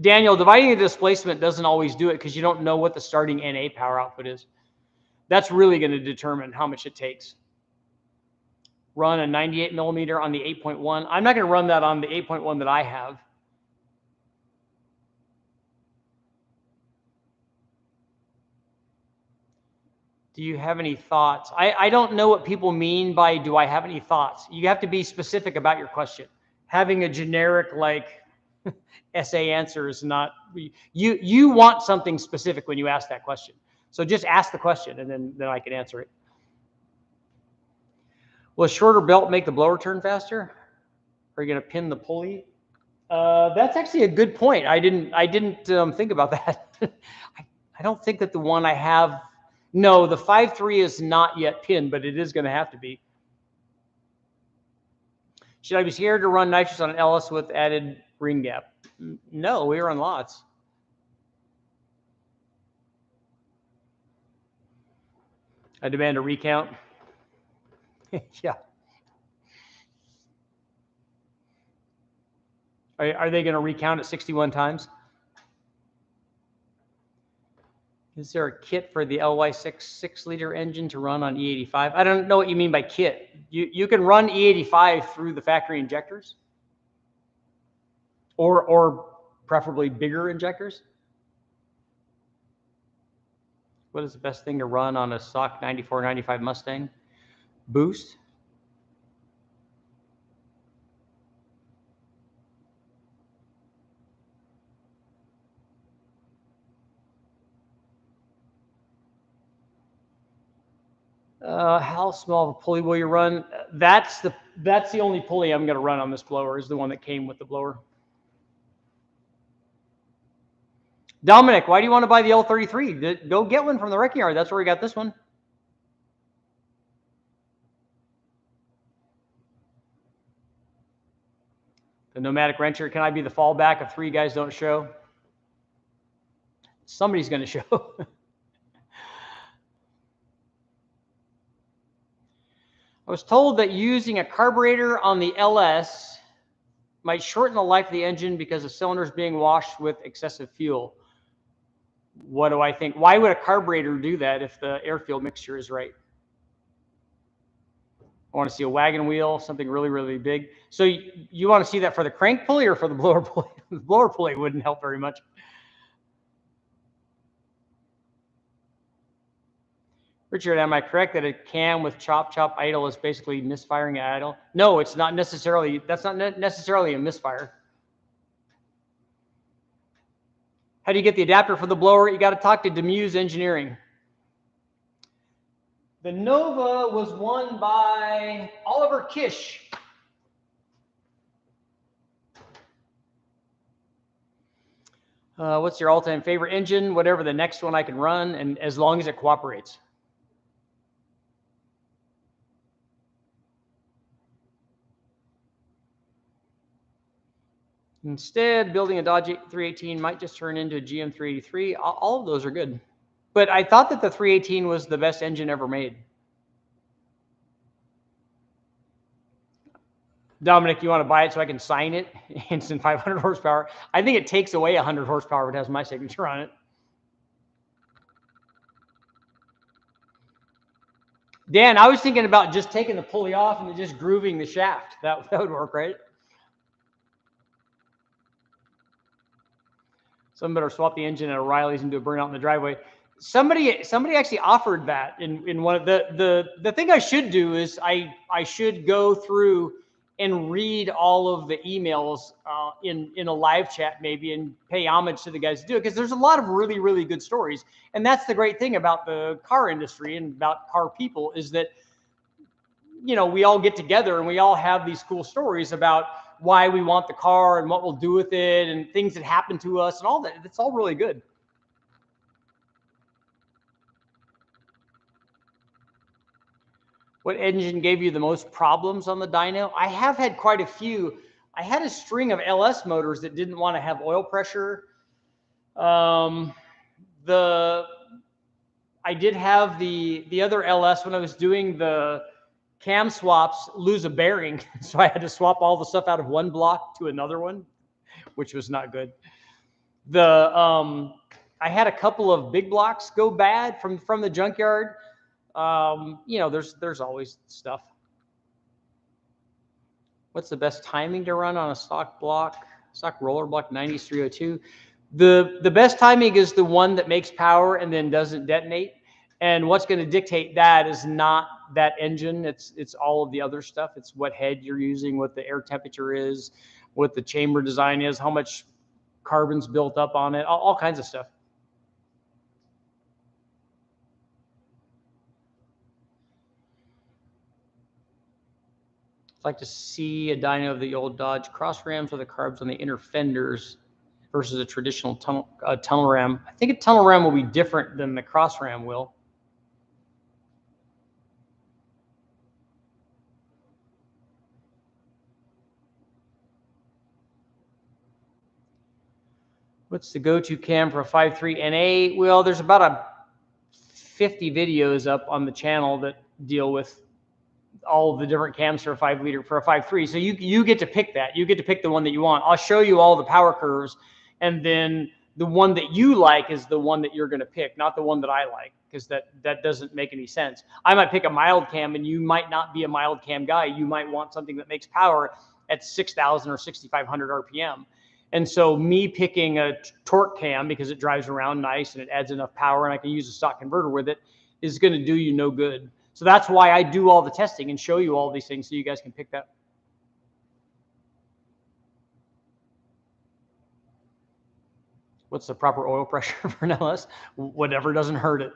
Daniel, dividing the displacement doesn't always do it because you don't know what the starting NA power output is. That's really going to determine how much it takes. Run a 98 millimeter on the 8.1. I'm not going to run that on the 8.1 that I have. Do you have any thoughts? I don't know what people mean by do I have any thoughts. You have to be specific about your question. Having a generic like essay answer is not, you want something specific when you ask that question. So just ask the question and then I can answer it. Will a shorter belt make the blower turn faster? Are you going to pin the pulley? That's actually a good point. I didn't think about that. I don't think that the one I have, no, the 5.3 is not yet pinned, but it is going to have to be. Should I be scared to run nitrous on an LS with added ring gap? No, we run lots. I demand a recount. Yeah. Are they going to recount it 61 times? Is there a kit for the LY6 6-liter engine to run on E85? I don't know what you mean by kit. You can run E85 through the factory injectors, or preferably bigger injectors. What is the best thing to run on a stock 94, 95 Mustang? Boost. How small of a pulley will you run? That's the only pulley I'm going to run on this blower, is the one that came with the blower. Dominic, why do you want to buy the L33? Go get one from the wrecking yard. That's where we got this one. The nomadic wrencher, can I be the fallback if 3 guys don't show? Somebody's going to show. I was told that using a carburetor on the LS might shorten the life of the engine because the cylinder is being washed with excessive fuel. What do I think? Why would a carburetor do that if the air-fuel mixture is right? I want to see a wagon wheel, something really, really big. So you want to see that for the crank pulley or for the blower pulley? The blower pulley wouldn't help very much. Richard, am I correct that a cam with chop idle is basically misfiring at idle? No, it's not necessarily. That's not necessarily a misfire. How do you get the adapter for the blower? You got to talk to Demuse Engineering. The Nova was won by Oliver Kish. What's your all-time favorite engine? Whatever the next one I can run, and as long as it cooperates. Instead, building a Dodge 318 might just turn into a GM 383. All of those are good. But I thought that the 318 was the best engine ever made. Dominic, you want to buy it so I can sign it? Instant 500 horsepower. I think it takes away 100 horsepower if it has my signature on it. Dan, I was thinking about just taking the pulley off and just grooving the shaft. That would work, right? Some better swap the engine at O'Reilly's and do a burnout in the driveway. Somebody actually offered that in one of the thing I should do is I should go through and read all of the emails in a live chat maybe and pay homage to the guys who do it, because there's a lot of really, really good stories. And that's the great thing about the car industry and about car people is that, you know, we all get together and we all have these cool stories about why we want the car and what we'll do with it and things that happen to us and all that. It's all really good. What engine gave you the most problems on the dyno? I have had quite a few. I had a string of LS motors that didn't want to have oil pressure. I did have the other LS when I was doing the cam swaps lose a bearing. So I had to swap all the stuff out of one block to another one, which was not good. I had a couple of big blocks go bad from the junkyard. You know, there's always stuff. What's the best timing to run on a stock roller block 9302? The best timing is the one that makes power and then doesn't detonate. And what's going to dictate that is not that engine. It's all of the other stuff. It's what head you're using, what the air temperature is, what the chamber design is, how much carbon's built up on it, all kinds of stuff. I'd like to see a dyno of the old Dodge cross rams with the carbs on the inner fenders versus a traditional tunnel ram. I think a tunnel ram will be different than the cross ram will. What's the go-to cam for a 5.3 NA? Well, there's about 50 videos up on the channel that deal with all the different cams for a 5-liter for a 5.3. So you get to pick that. You get to pick the one that you want. I'll show you all the power curves, and then the one that you like is the one that you're going to pick, not the one that I like, because that doesn't make any sense. I might pick a mild cam, and you might not be a mild cam guy. You might want something that makes power at 6,000 or 6,500 RPM. And so me picking a torque cam because it drives around nice and it adds enough power and I can use a stock converter with it is going to do you no good. So that's why I do all the testing and show you all these things so you guys can pick that. What's the proper oil pressure for an LS? Whatever doesn't hurt it.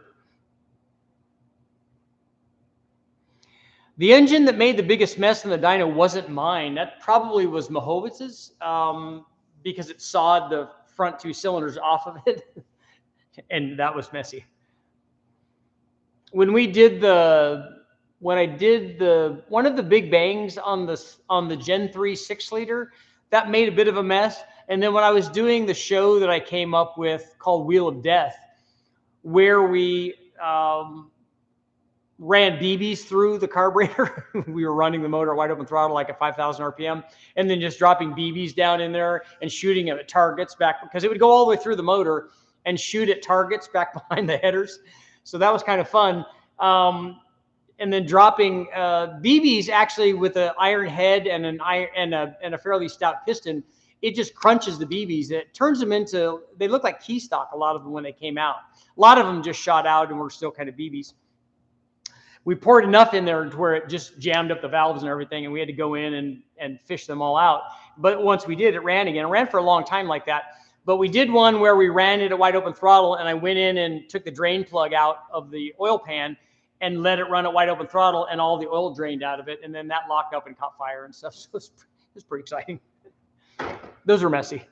The engine that made the biggest mess in the dyno wasn't mine. That probably was Mahovitz's. Because it sawed the front two cylinders off of it. And that was messy. When I did one of the big bangs on the Gen 3 6-liter, that made a bit of a mess. And then when I was doing the show that I came up with called Wheel of Death, where we ran BBs through the carburetor, we were running the motor at wide open throttle like at 5,000 RPM, and then just dropping BBs down in there and shooting them at targets back, because it would go all the way through the motor and shoot at targets back behind the headers. So that was kind of fun. And then dropping BBs actually with an iron head and a fairly stout piston, it just crunches the BBs. It turns them into, they look like key stock, a lot of them when they came out. A lot of them just shot out and were still kind of BBs. We poured enough in there to where it just jammed up the valves and everything, and we had to go in and fish them all out. But once we did, it ran again. It ran for a long time like that. But we did one where we ran it at wide open throttle, and I went in and took the drain plug out of the oil pan and let it run at wide open throttle, and all the oil drained out of it, and then that locked up and caught fire and stuff. So it was pretty exciting. Those were messy.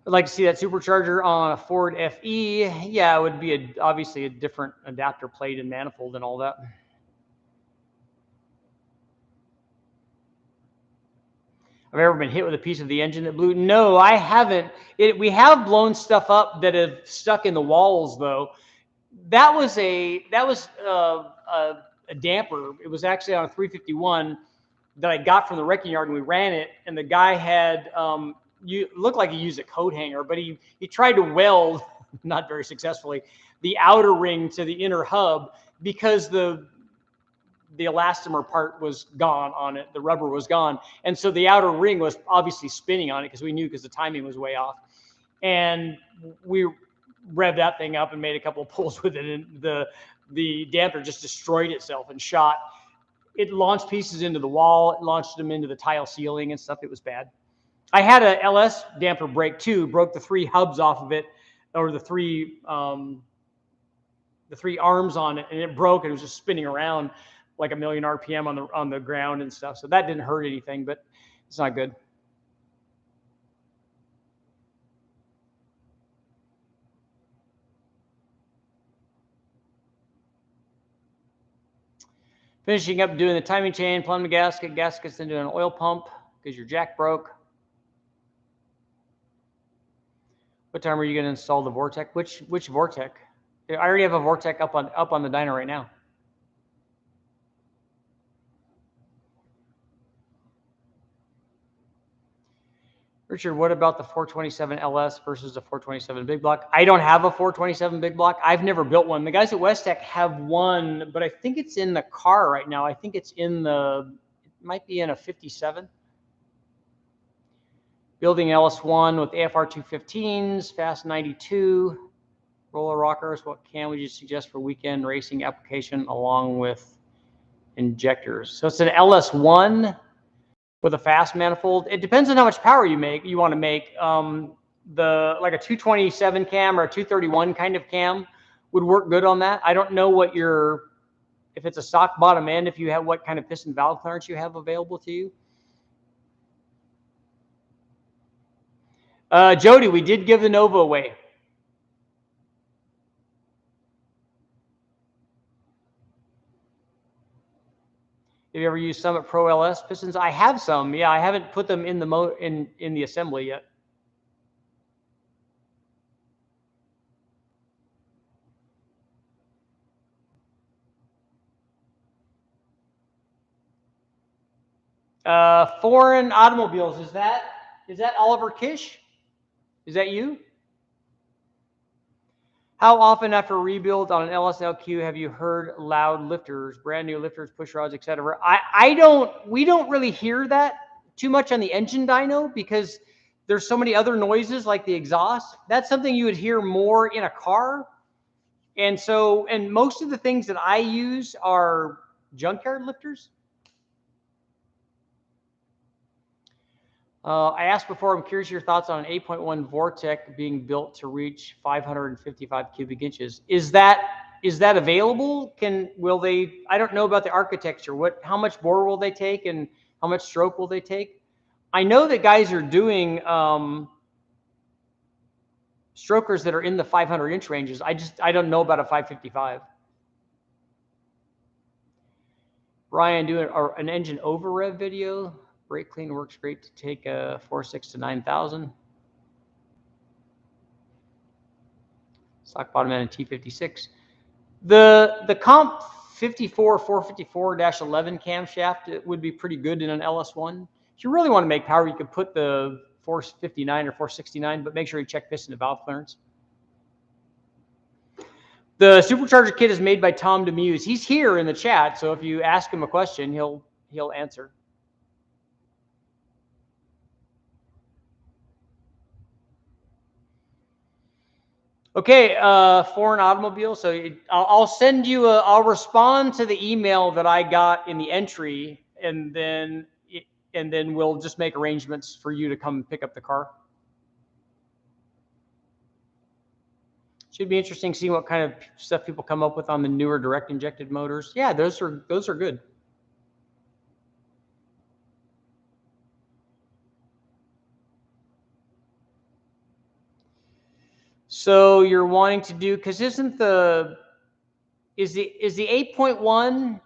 I'd like to see that supercharger on a Ford FE. Yeah, it would be obviously a different adapter plate and manifold and all that. Have I ever been hit with a piece of the engine that blew? No, I haven't. We have blown stuff up that have stuck in the walls, though. That was a damper. It was actually on a 351 that I got from the wrecking yard, and we ran it. And the guy had looked like he used a coat hanger, but he tried to weld, not very successfully, the outer ring to the inner hub, because the elastomer part was gone on it. The rubber was gone. And so the outer ring was obviously spinning on it, because we knew, because the timing was way off. And we revved that thing up and made a couple of pulls with it, and the damper just destroyed itself and shot. It launched pieces into the wall. It launched them into the tile ceiling and stuff. It was bad. I had a LS damper break too, broke the 3 hubs off of it, or the three arms on it, and it broke, and it was just spinning around like a million RPM on the ground and stuff. So that didn't hurt anything, but it's not good. Finishing up doing the timing chain, plumb the gaskets, then doing an oil pump because your jack broke. What time are you going to install the Vortec? Which Vortec? I already have a Vortec up on the dyno right now. Richard, what about the 427 LS versus the 427 big block? I don't have a 427 big block. I've never built one. The guys at Westech have one, but I think it's in the car right now. I think it's in it might be in a 57. Building LS1 with AFR 215s, Fast 92, roller rockers. What cam would you suggest for weekend racing application along with injectors? So it's an LS1 with a fast manifold. It depends on how much power you want to make. Like a 227 cam or a 231 kind of cam would work good on that. I don't know if it's a stock bottom end, if you have what kind of piston valve clearance you have available to you. Jody, we did give the Nova away. Have you ever used Summit Pro LS pistons? I have some. Yeah, I haven't put them in the assembly yet. Foreign automobiles. Is that Oliver Kish? Is that you? How often after rebuild on an LSLQ have you heard loud lifters, brand new lifters, push rods, etc.? We don't really hear that too much on the engine dyno because there's so many other noises like the exhaust. That's something you would hear more in a car. And most of the things that I use are junkyard lifters. I asked before, I'm curious your thoughts on an 8.1 Vortec being built to reach 555 cubic inches. Is that is that available? Will they? I don't know about the architecture. How much bore will they take, and how much stroke will they take? I know that guys are doing strokers that are in the 500-inch ranges. I don't know about a 555. Brian doing an engine over rev video. Brake clean works great to take a 4.6 to 9,000. Stock bottom end T56. The comp 54 454-11 camshaft would be pretty good in an LS1. If you really want to make power, you could put the 459 or 469, but make sure you check piston and valve clearance. The Supercharger kit is made by Tom Demuse. He's here in the chat, so if you ask him a question, he'll answer. Okay, foreign automobile. So I'll send you I'll respond to the email that I got in the entry, and then we'll just make arrangements for you to come pick up the car. Should be interesting seeing what kind of stuff people come up with on the newer direct injected motors. Yeah, those are good. So you're wanting to do, because is the 8.1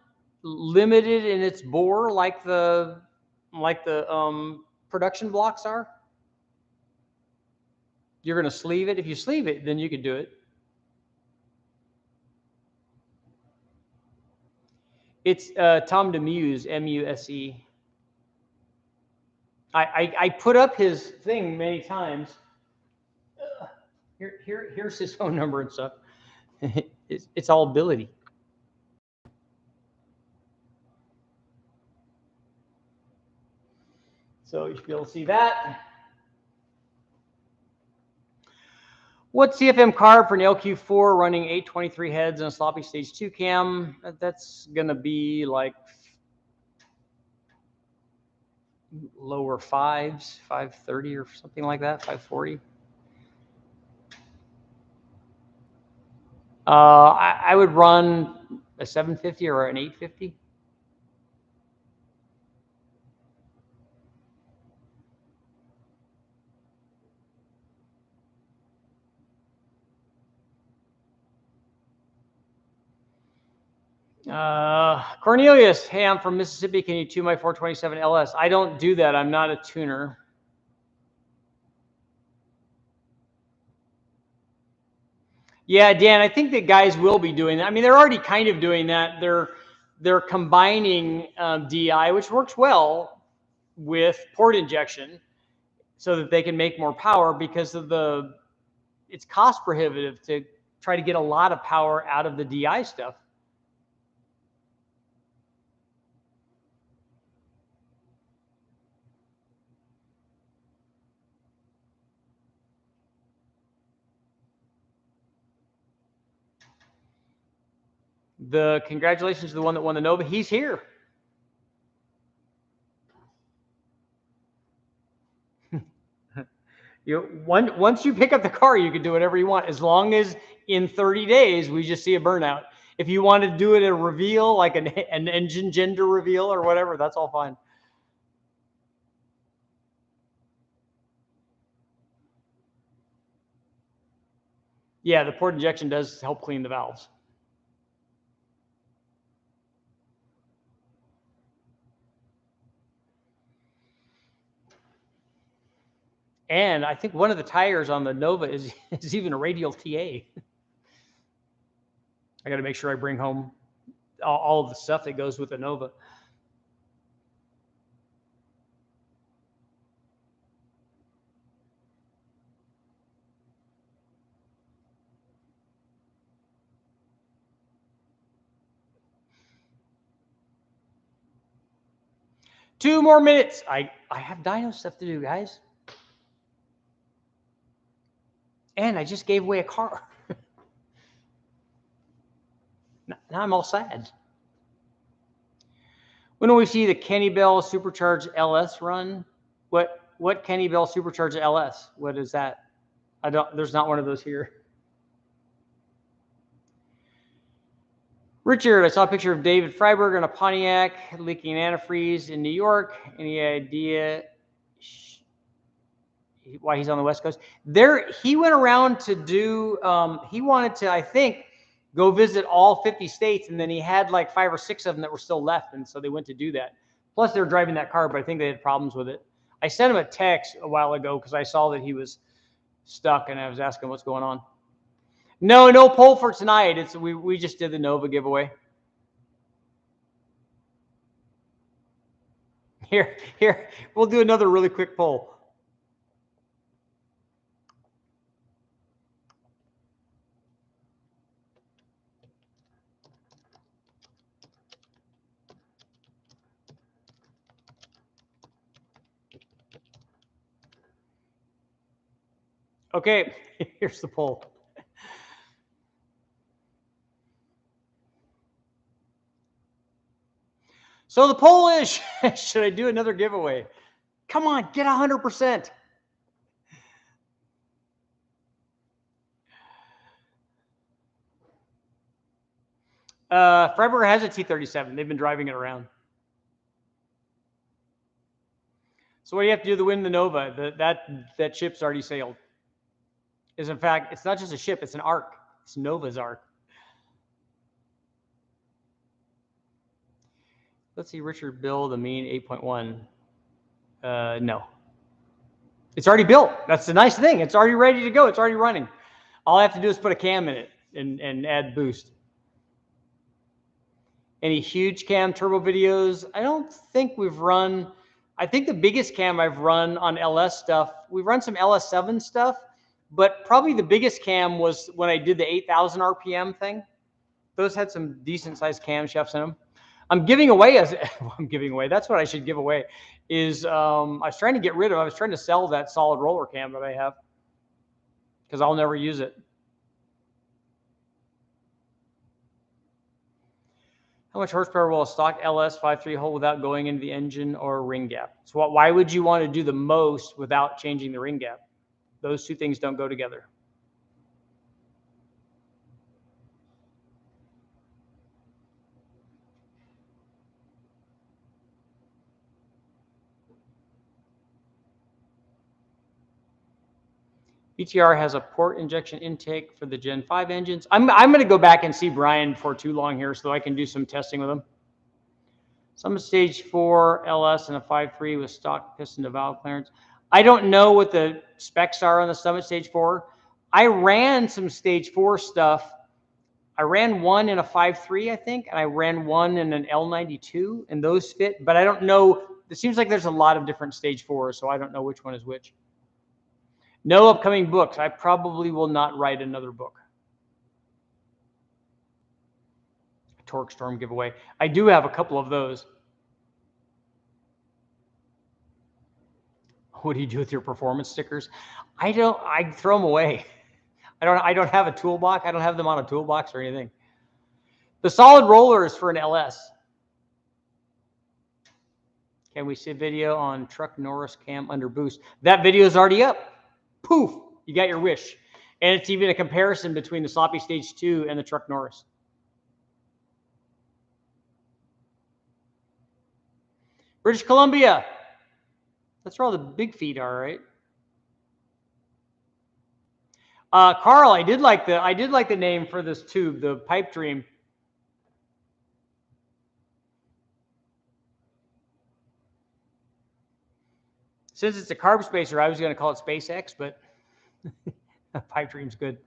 limited in its bore like the production blocks are? You're going to sleeve it. If you sleeve it, then you can do it. It's Tom Demuse, M-U-S-E. I put up his thing many times. Here's his phone number and stuff. It's all ability. So you should be able to see that. What CFM carb for an LQ4 running 823 heads and a sloppy stage 2 cam? That's going to be like lower fives, 530 or something like that, 540. I would run a 750 or an 850. Cornelius, hey, I'm from Mississippi. Can you tune my 427 LS? I don't do that. I'm not a tuner. Yeah, Dan, I think that guys will be doing that. I mean, they're already kind of doing that. They're combining DI, which works well with port injection, so that they can make more power, because of it's cost prohibitive to try to get a lot of power out of the DI stuff. Congratulations to the one that won the Nova. He's here. Once you pick up the car, you can do whatever you want, as long as in 30 days we just see a burnout. If you want to do it at a reveal, like an engine gender reveal or whatever, that's all fine. Yeah, the port injection does help clean the valves. And I think one of the tires on the Nova is even a radial TA. I got to make sure I bring home all of the stuff that goes with the Nova. Two more minutes. I have dyno stuff to do, guys. And I just gave away a car. Now I'm all sad. When do we see the Kenny Bell Supercharged LS run? What Kenny Bell Supercharged LS? What is that? There's not one of those here. Richard, I saw a picture of David Freiberg on a Pontiac leaking antifreeze in New York. Any idea why he's on the West Coast? He went around to do, he wanted to, I think, go visit all 50 states, and then he had like 5 or 6 of them that were still left, and so they went to do that. Plus, they were driving that car, but I think they had problems with it. I sent him a text a while ago because I saw that he was stuck, and I was asking what's going on. No poll for tonight. We just did the Nova giveaway. Here, we'll do another really quick poll. Okay, here's the poll. So the poll is, should I do another giveaway? Come on, get 100%. Freiberger has a T37. They've been driving it around. So what do you have to do to win the Nova? That ship's already sailed. In fact, it's not just a ship, it's an ark. It's Nova's ark. Let's see, Richard build a mean 8.1. No. It's already built. That's the nice thing. It's already ready to go. It's already running. All I have to do is put a cam in it and add boost. Any huge cam turbo videos? I don't think we've run. I think the biggest cam I've run on LS stuff, we've run some LS7 stuff, but probably the biggest cam was when I did the 8,000 RPM thing. Those had some decent sized camshafts in them. I'm giving away I'm giving away. That's what I should give away. I was trying to sell that solid roller cam that I have because I'll never use it. How much horsepower will a stock LS 5.3 hold without going into the engine or ring gap? So why would you want to do the most without changing the ring gap? Those two things don't go together. BTR has a port injection intake for the Gen 5 engines. I'm going to go back and see Brian for too long here so I can do some testing with him. Some stage 4 LS and a 5.3 with stock piston to valve clearance. I don't know what the specs are on the Summit Stage 4. I ran some Stage 4 stuff. I ran one in a 5.3, I think, and I ran one in an L92, and those fit. But I don't know. It seems like there's a lot of different Stage 4s, so I don't know which one is which. No upcoming books. I probably will not write another book. Torque Storm giveaway. I do have a couple of those. What do you do with your performance stickers? I throw them away. I don't have a toolbox. I don't have them on a toolbox or anything. The solid roller is for an LS. Can we see a video on Truck Norris cam under boost? That video is already up. Poof, you got your wish. And it's even a comparison between the Sloppy Stage 2 and the Truck Norris. British Columbia. That's where all the big feet are, right? Carl, I did like the name for this tube, the Pipe Dream. Since it's a carb spacer, I was going to call it SpaceX, but Pipe Dream's good.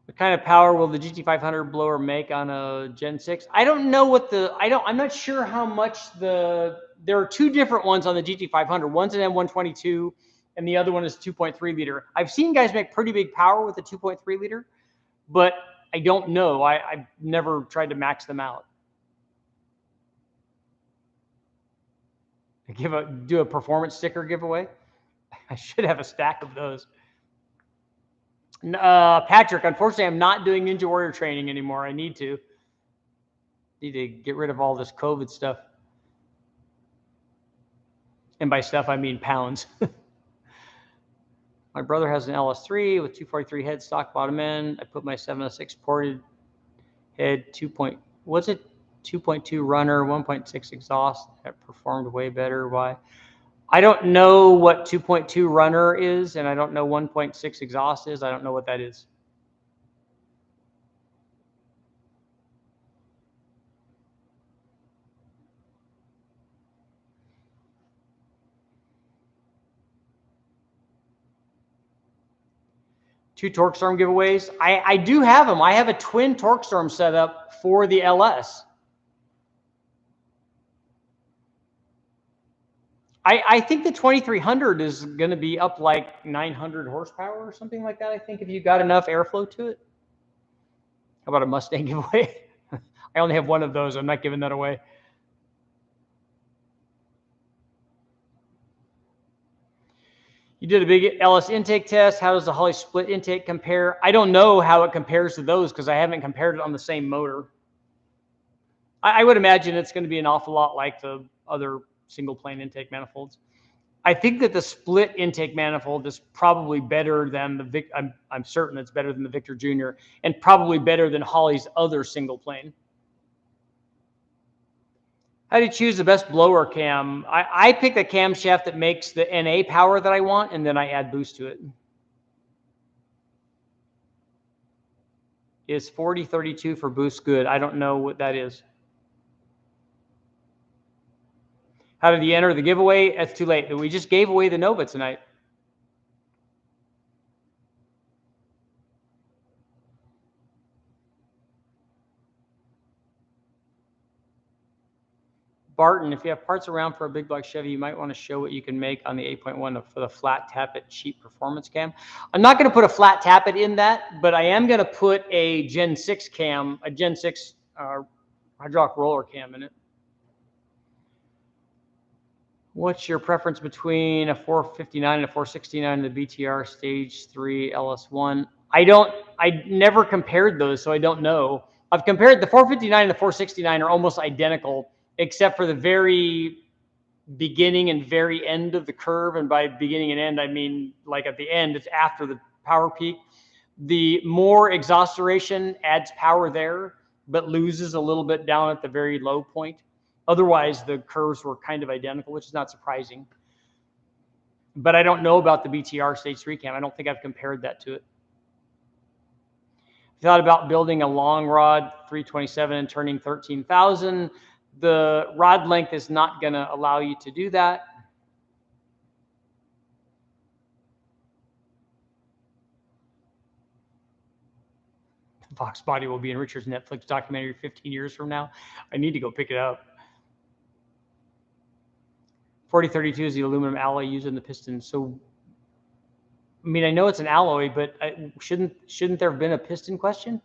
What kind of power will the GT500 blower make on a Gen 6? I don't know what I'm not sure how much there are two different ones on the GT500. One's an M122 and the other one is 2.3 liter. I've seen guys make pretty big power with the 2.3 liter, but I don't know. I've never tried to max them out. Do a performance sticker giveaway. I should have a stack of those. Patrick, unfortunately, I'm not doing Ninja Warrior training anymore. I need to get rid of all this COVID stuff. And by stuff, I mean pounds. My brother has an LS3 with 243 head stock bottom end. I put my 706 ported head 2.2 runner, 1.6 exhaust. That performed way better. Why? I don't know what 2.2 runner is, and I don't know 1.6 exhaust is. I don't know what that is. Two Torque Storm giveaways. I do have them. I have a twin Torque Storm set up for the LS. I think the 2300 is going to be up like 900 horsepower or something like that. I think if you got enough airflow to it. How about a Mustang giveaway? I only have one of those. I'm not giving that away. You did a big LS intake test. How does the Holley split intake compare? I don't know how it compares to those because I haven't compared it on the same motor. I would imagine it's going to be an awful lot like the other single plane intake manifolds. I think that the split intake manifold is probably better than the Vic. I'm certain it's better than the Victor Jr. and probably better than Holley's other single plane. How do you choose the best blower cam? I pick a camshaft that makes the NA power that I want, and then I add boost to it. Is 4032 for boost good? I don't know what that is. How did you enter the giveaway? It's too late. We just gave away the Nova tonight. Barton, if you have parts around for a big block Chevy, you might want to show what you can make on the 8.1 for the flat tappet cheap performance cam. I'm not going to put a flat tappet in that, but I am going to put a Gen 6 cam, a Gen 6 hydraulic roller cam in it. What's your preference between a 459 and a 469 in the BTR Stage 3 LS1? I never compared those, so I don't know. I've compared the 459 and the 469 are almost identical, except for the very beginning and very end of the curve. And by beginning and end, I mean like at the end, it's after the power peak. The more exhaust duration adds power there, but loses a little bit down at the very low point. Otherwise, the curves were kind of identical, which is not surprising. But I don't know about the BTR Stage 3 cam. I don't think I've compared that to it. Thought about building a long rod 327 and turning 13,000. The rod length is not going to allow you to do that. Fox Body will be in Richard's Netflix documentary 15 years from now. I need to go pick it up. 4032 is the aluminum alloy used in the piston. So, I mean, I know it's an alloy, but shouldn't there have been a piston question?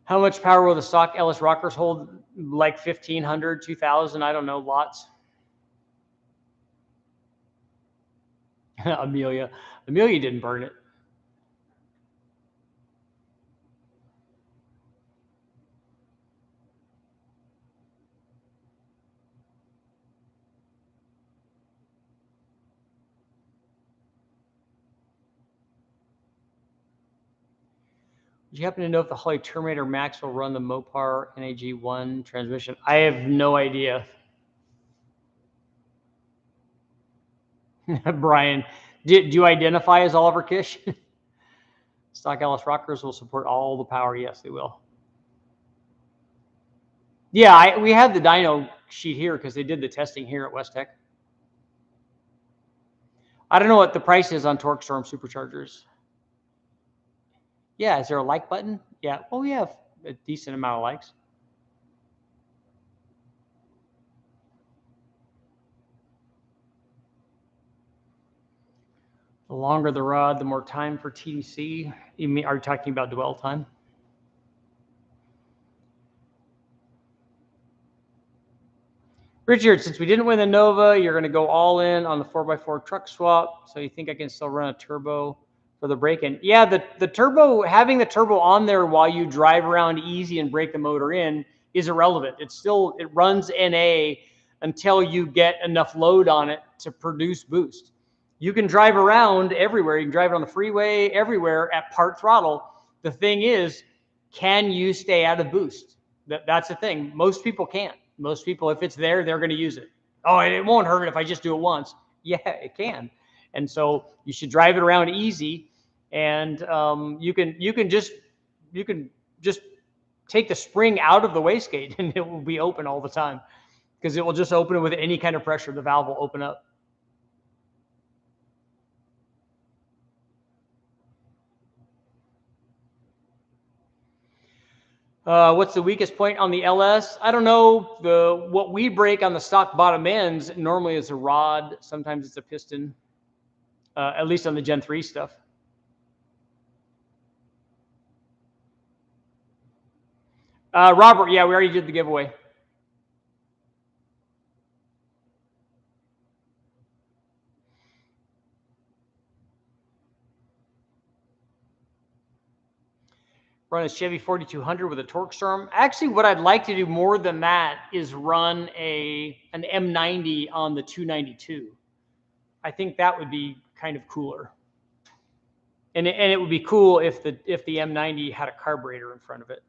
How much power will the stock LS rockers hold? Like 1,500, 2,000, I don't know, lots. Amelia didn't burn it. Do you happen to know if the Holley Terminator Max will run the Mopar NAG1 transmission? I have no idea. Brian, do you identify as Oliver Kish? Stock LS rockers will support all the power. Yes, they will. Yeah, we have the dyno sheet here because they did the testing here at West Tech. I don't know what the price is on Torque Storm superchargers. Yeah, is there a like button? Yeah, well, we have a decent amount of likes. The longer the rod, the more time for TDC. Are you talking about dwell time? Richard, since we didn't win the Nova, you're going to go all in on the 4x4 truck swap. So you think I can still run a turbo for the break-in? Yeah, the turbo, having the turbo on there while you drive around easy and break the motor in is irrelevant. It runs NA until you get enough load on it to produce boost. You can drive around everywhere. You can drive it on the freeway, everywhere at part throttle. The thing is, can you stay out of boost? That's the thing. Most people can't. Most people, if it's there, they're going to use it. Oh, it won't hurt if I just do it once. Yeah, it can. And so you should drive it around easy, and you can just take the spring out of the wastegate, and it will be open all the time, because it will just open with any kind of pressure. The valve will open up. What's the weakest point on the LS? I don't know. What we break on the stock bottom ends normally is a rod. Sometimes it's a piston, at least on the Gen 3 stuff. Robert, yeah, we already did the giveaway. Run a Chevy 4200 with a torque storm. Actually, what I'd like to do more than that is run an M90 on the 292. I think that would be kind of cooler. And it would be cool if the M90 had a carburetor in front of it.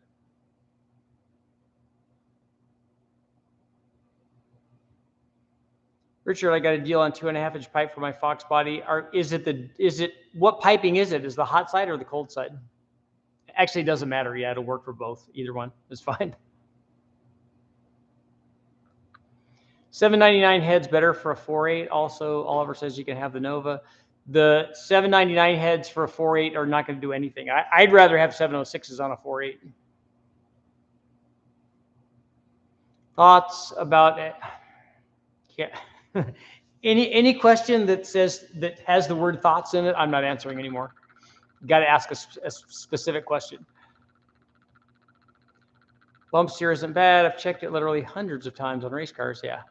Richard, I got a deal on 2.5-inch pipe for my Fox body. What piping is it? Is the hot side or the cold side? Actually, it doesn't matter. Yeah, it'll work for both. Either one is fine. $799 heads better for a 4.8. Also, Oliver says you can have the Nova. The $799 heads for a 4.8 are not going to do anything. I'd rather have 706s on a 4.8. Thoughts about it? Yeah. Any question that has the word thoughts in it, I'm not answering anymore. You got to ask a specific question. Bump steer isn't bad. I've checked it literally hundreds of times on race cars. Yeah.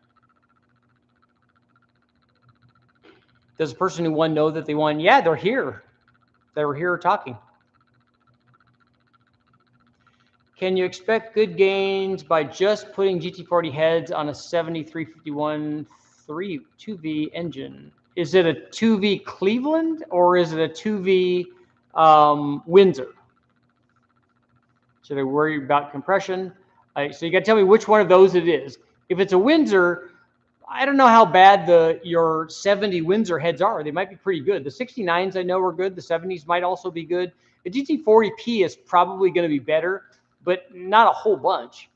Does the person who won know that they won? Yeah, they're here. They were here talking. Can you expect good gains by just putting GT40 heads on a 7351 2V engine? Is it a 2V Cleveland or is it a 2V Windsor? Should I worry about compression? So you got to tell me which one of those it is. If it's a Windsor, I don't know how bad your 70 Windsor heads are. They might be pretty good. The 69s I know are good. The 70s might also be good. The GT40P is probably going to be better, but not a whole bunch.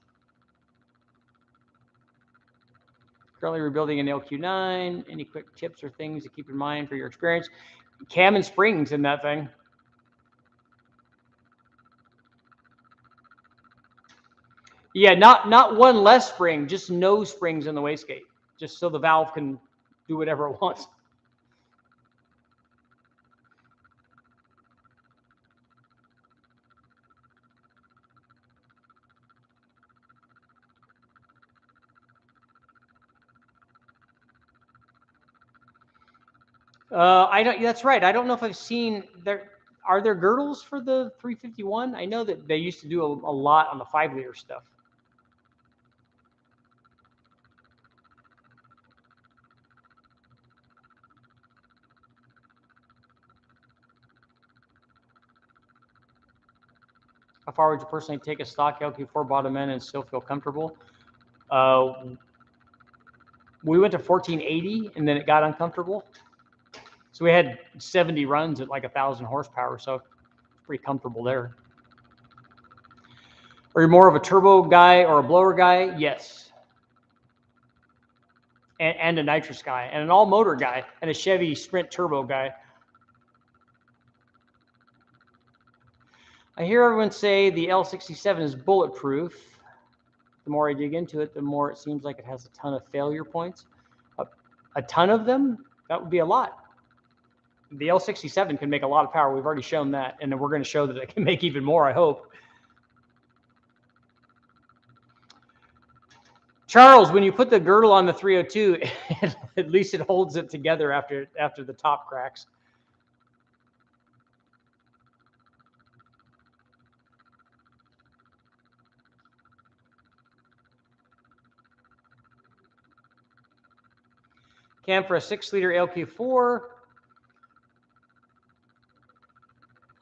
Currently rebuilding an LQ9. Any quick tips or things to keep in mind for your experience? Cam and springs in that thing. Yeah, not one less spring, just no springs in the wastegate, just so the valve can do whatever it wants. That's right. I don't know if I've seen there. Are there girdles for the 351? I know that they used to do a lot on the 5-liter stuff. How far would you personally take a stock LQ4 bottom end and still feel comfortable? We went to 1480 and then it got uncomfortable. So we had 70 runs at like 1,000 horsepower, so it's pretty comfortable there. Are you more of a turbo guy or a blower guy? Yes. And a nitrous guy, and an all-motor guy, and a Chevy Sprint turbo guy. I hear everyone say the L67 is bulletproof. The more I dig into it, the more it seems like it has a ton of failure points. A ton of them? That would be a lot. The L67 can make a lot of power. We've already shown that, and we're going to show that it can make even more, I hope. Charles, when you put the girdle on the 302, at least it holds it together after the top cracks. cam for a 6-liter LQ4.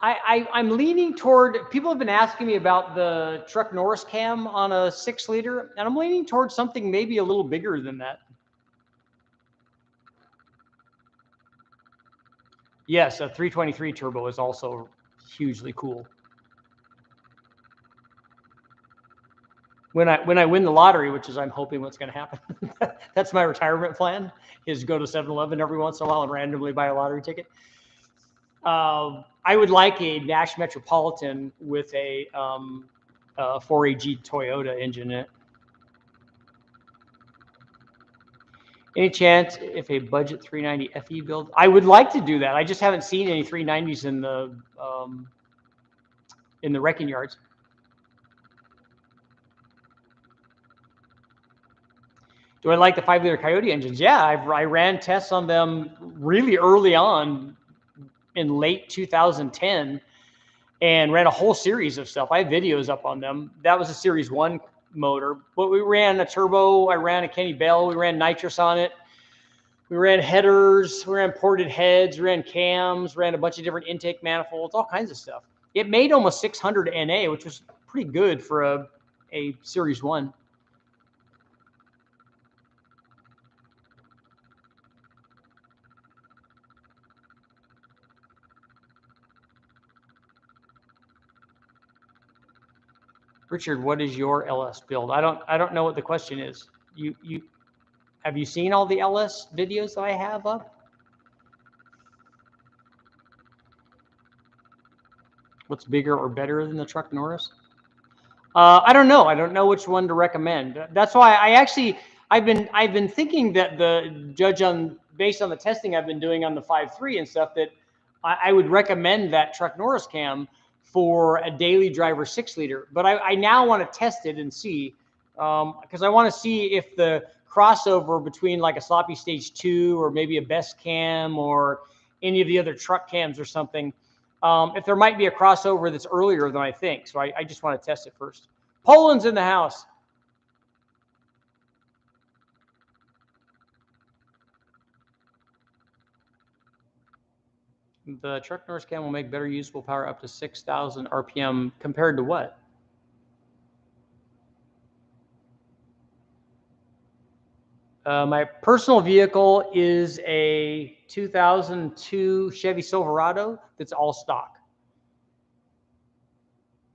I'm leaning toward, people have been asking me about the Truck Norris cam on a 6-liter, and I'm leaning toward something maybe a little bigger than that. Yes, a 323 turbo is also hugely cool. When I win the lottery, which is I'm hoping what's going to happen, that's my retirement plan, is go to 7-Eleven every once in a while and randomly buy a lottery ticket. I would like a Nash Metropolitan with a 4AG Toyota engine in it. Any chance if a budget 390 FE build? I would like to do that. I just haven't seen any 390s in the wrecking yards. Do I like the 5-liter Coyote engines? Yeah, I ran tests on them really early on in late 2010 and ran a whole series of stuff. I have videos up on them. That was a Series 1 motor, but we ran a turbo. I ran a Kenny Bell. We ran nitrous on it. We ran headers. We ran ported heads. We ran cams. Ran a bunch of different intake manifolds, all kinds of stuff. It made almost 600 NA, which was pretty good for a Series 1. Richard, what is your LS build? I don't know what the question is. Have you seen all the LS videos that I have up? What's bigger or better than the Truck Norris? I don't know. I don't know which one to recommend. That's why I've been thinking that the judge based on the testing I've been doing on the 5.3 and stuff, that I would recommend that Truck Norris cam for a daily driver 6-liter. But I now want to test it and see, because I want to see if the crossover between like a Sloppy Stage 2 or maybe a Best Cam or any of the other truck cams or something, if there might be a crossover that's earlier than I think. So I just want to test it first. Poland's in the house. The Truck Norris cam will make better usable power up to 6,000 RPM compared to what? My personal vehicle is a 2002 Chevy Silverado that's all stock,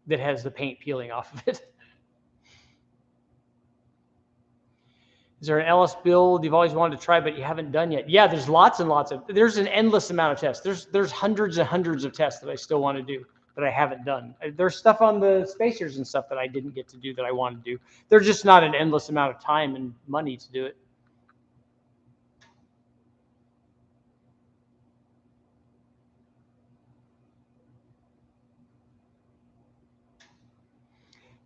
that has the paint peeling off of it. Is there an LS build you've always wanted to try but you haven't done yet? Yeah, there's lots and lots of, there's an endless amount of tests. There's hundreds and hundreds of tests that I still want to do that I haven't done. There's stuff on the spacers and stuff that I didn't get to do that I want to do. There's just not an endless amount of time and money to do it.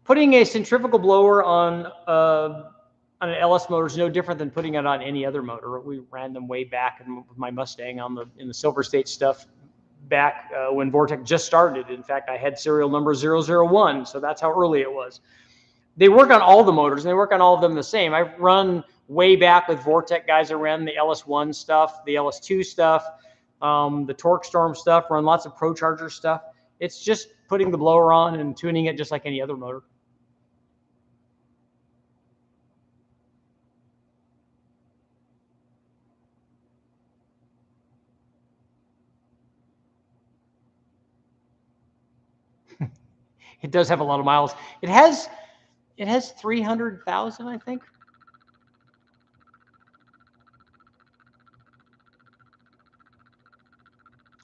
Putting a centrifugal blower on an LS motor is no different than putting it on any other motor. We ran them way back in my Mustang in the Silver State stuff back when Vortec just started. In fact, I had serial number 001, so that's how early it was. They work on all the motors, and they work on all of them the same. I've run way back with Vortec guys. I ran the LS1 stuff, the LS2 stuff, the Torque Storm stuff, run lots of ProCharger stuff. It's just putting the blower on and tuning it just like any other motor. It does have a lot of miles. It has 300,000, I think.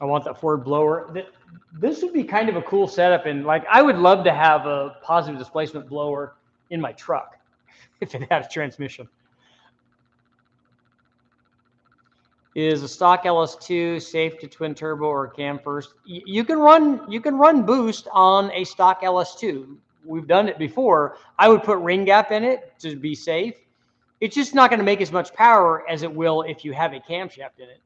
I want that Ford blower. This would be kind of a cool setup, and like I would love to have a positive displacement blower in my truck if it had a transmission. Is a stock LS2 safe to twin turbo or cam first? You can run boost on a stock LS2. We've done it before. I would put ring gap in it to be safe. It's just not going to make as much power as it will if you have a camshaft in it.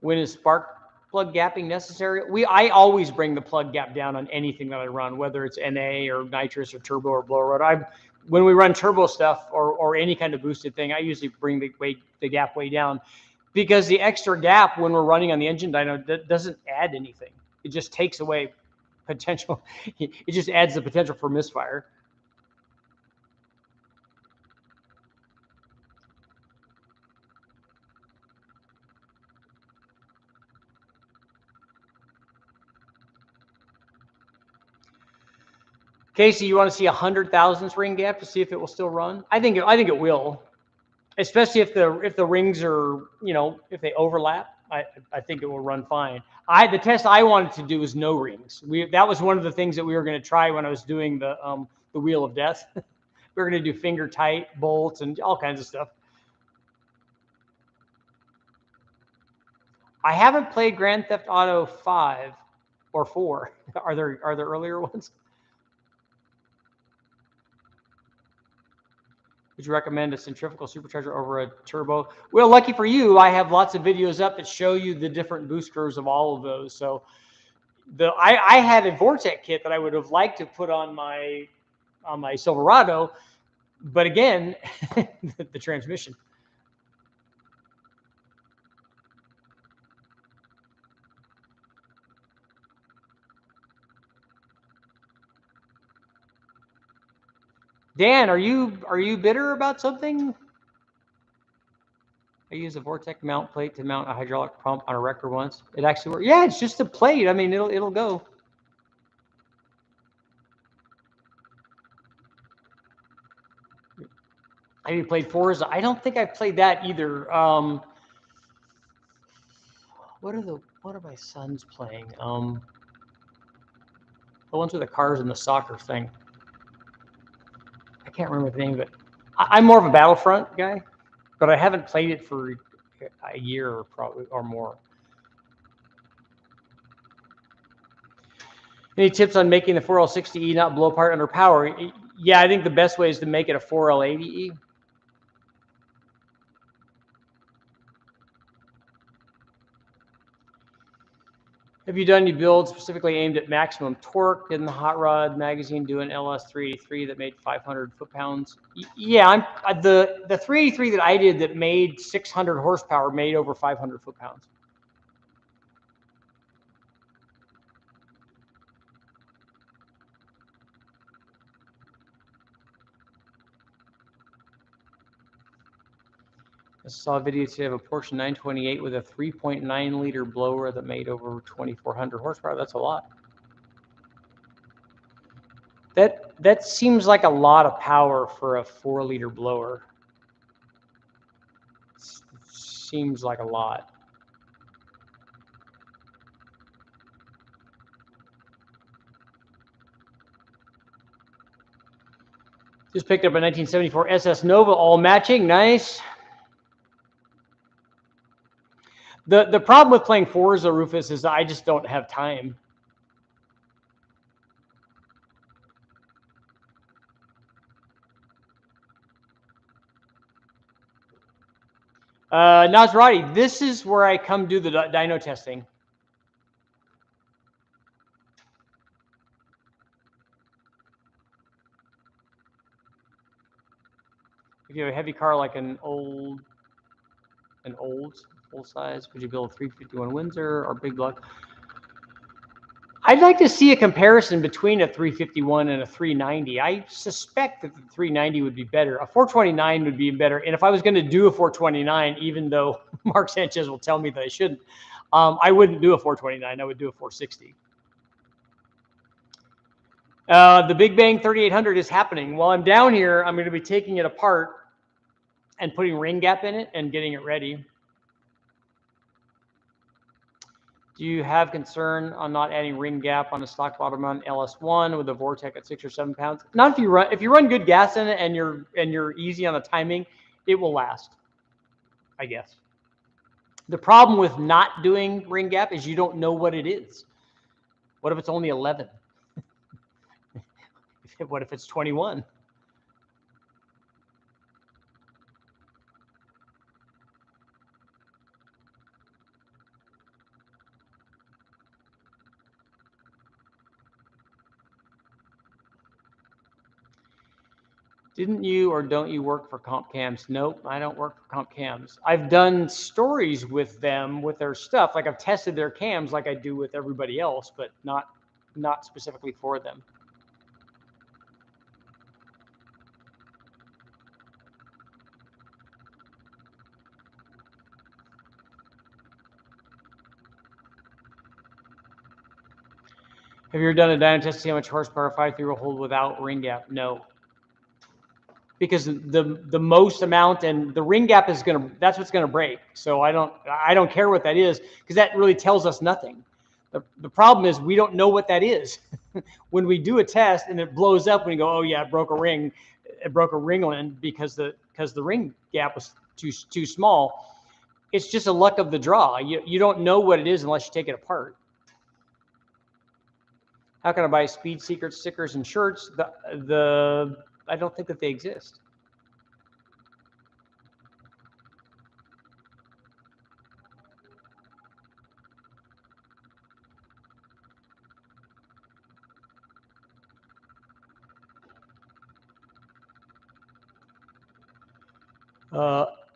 When is spark plug gapping necessary? I always bring the plug gap down on anything that I run, whether it's NA or nitrous or turbo or blower rotor. When we run turbo stuff or any kind of boosted thing, I usually bring the gap way down, because the extra gap when we're running on the engine dyno doesn't add anything. It just takes away potential. It just adds the potential for misfire. Casey, you want to see 100 thousandths ring gap to see if it will still run? I think it will, especially if the rings are, if they overlap. I think it will run fine. The test I wanted to do was no rings. That was one of the things that we were going to try when I was doing the wheel of death. We were going to do finger tight bolts and all kinds of stuff. I haven't played Grand Theft Auto 5 or 4. Are there earlier ones? Would you recommend a centrifugal supercharger over a turbo? Well, lucky for you, I have lots of videos up that show you the different boost curves of all of those. So I had a Vortec kit that I would have liked to put on my Silverado, but again, the transmission. Dan, are you bitter about something? I used a Vortec mount plate to mount a hydraulic pump on a wrecker once. It actually worked. Yeah, it's just a plate. I mean, it'll go. Have you played Forza? I don't think I played that either. What are my sons playing? The ones with the cars and the soccer thing. I can't remember the name of it. I'm more of a Battlefront guy, but I haven't played it for a year or more. Any tips on making the 4L60E not blow apart under power? Yeah, I think the best way is to make it a 4L80E. Have you done any builds specifically aimed at maximum torque? In the Hot Rod magazine do an LS383 that made 500 foot-pounds? Yeah, the 383 that I did that made 600 horsepower made over 500 foot-pounds. I saw a video today of a Porsche 928 with a 3.9 liter blower that made over 2,400 horsepower. That's a lot. That seems like a lot of power for a 4-liter blower. Seems like a lot. Just picked up a 1974 SS Nova, all matching. Nice. The problem with playing Forza, Rufus, is I just don't have time. Nasrati, this is where I come do the dyno testing. If you have a heavy car like an old full size, would you build a 351 Windsor or big block? I'd like to see a comparison between a 351 and a 390. I suspect that the 390 would be better. A 429 would be better. And if I was going to do a 429, even though Mark Sanchez will tell me that I shouldn't, I wouldn't do a 429. I would do a 460. The Big Bang 3800 is happening. While I'm down here, I'm going to be taking it apart and putting ring gap in it and getting it ready. Do you have concern on not adding ring gap on a stock bottom mount LS1 with a Vortec at 6 or 7 pounds? Not if you run good gas in it and you're easy on the timing, it will last, I guess. The problem with not doing ring gap is you don't know what it is. What if it's only 11? What if it's 21? Didn't you or don't you work for comp cams? Nope, I don't work for comp cams. I've done stories with them with their stuff. Like I've tested their cams like I do with everybody else, but not specifically for them. Have you ever done a dyno test to see how much horsepower 5.3 will hold without ring gap? No. Because the most amount and the ring gap is that's what's gonna break. So I don't care what that is, because that really tells us nothing. The problem is we don't know what that is. When we do a test and it blows up, we go, oh yeah, it broke a ring ring because the ring gap was too small. It's just a luck of the draw. You don't know what it is unless you take it apart. How can I buy speed secret stickers and shirts? I don't think that they exist.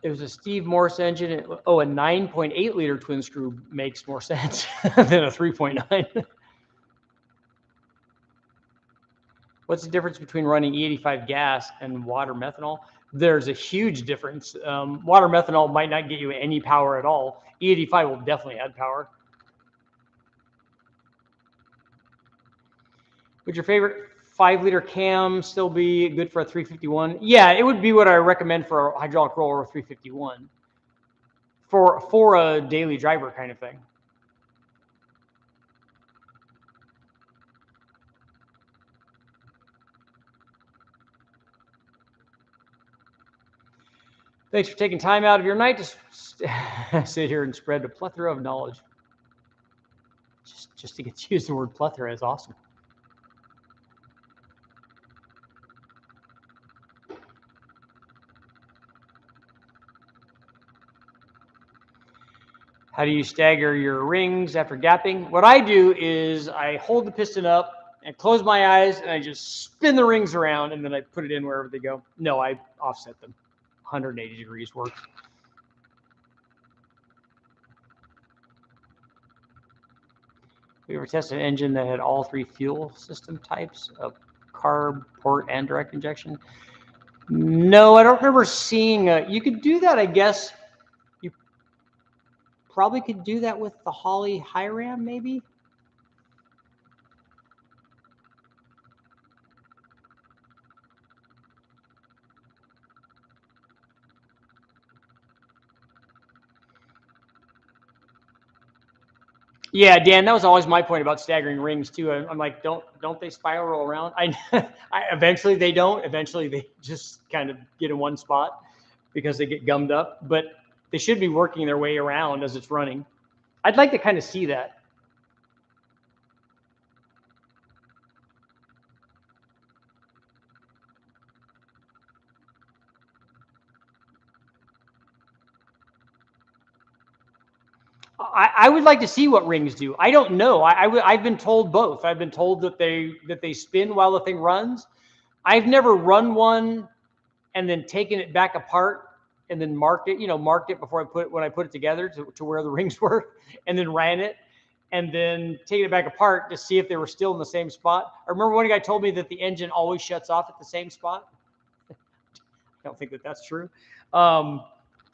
It was a Steve Morse engine. Oh, a 9.8 liter twin screw makes more sense than a 3.9. What's the difference between running E85 gas and water methanol? There's a huge difference. Water methanol might not get you any power at all. E85 will definitely add power. Would your favorite 5-liter cam still be good for a 351? Yeah, it would be what I recommend for a hydraulic roller 351 for a daily driver kind of thing. Thanks for taking time out of your night to sit here and spread a plethora of knowledge. Just to get to use the word plethora is awesome. How do you stagger your rings after gapping? What I do is I hold the piston up and close my eyes and I just spin the rings around and then I put it in wherever they go. No, I offset them. 180 degrees works. We ever tested an engine that had all 3 fuel system types of carb, port, and direct injection? No, I don't remember seeing you could do that, I guess. You probably could do that with the Holley Hiram, maybe. Yeah, Dan, that was always my point about staggering rings too. I'm like, don't they spiral around? Eventually they don't. Eventually they just kind of get in one spot because they get gummed up. But they should be working their way around as it's running. I'd like to kind of see that. I would like to see what rings do. I don't know. I've been told both. I've been told that they spin while the thing runs. I've never run one and then taken it back apart and then marked it before when I put it together to where the rings were, and then ran it and then taken it back apart to see if they were still in the same spot. I remember one guy told me that the engine always shuts off at the same spot. I don't think that that's true.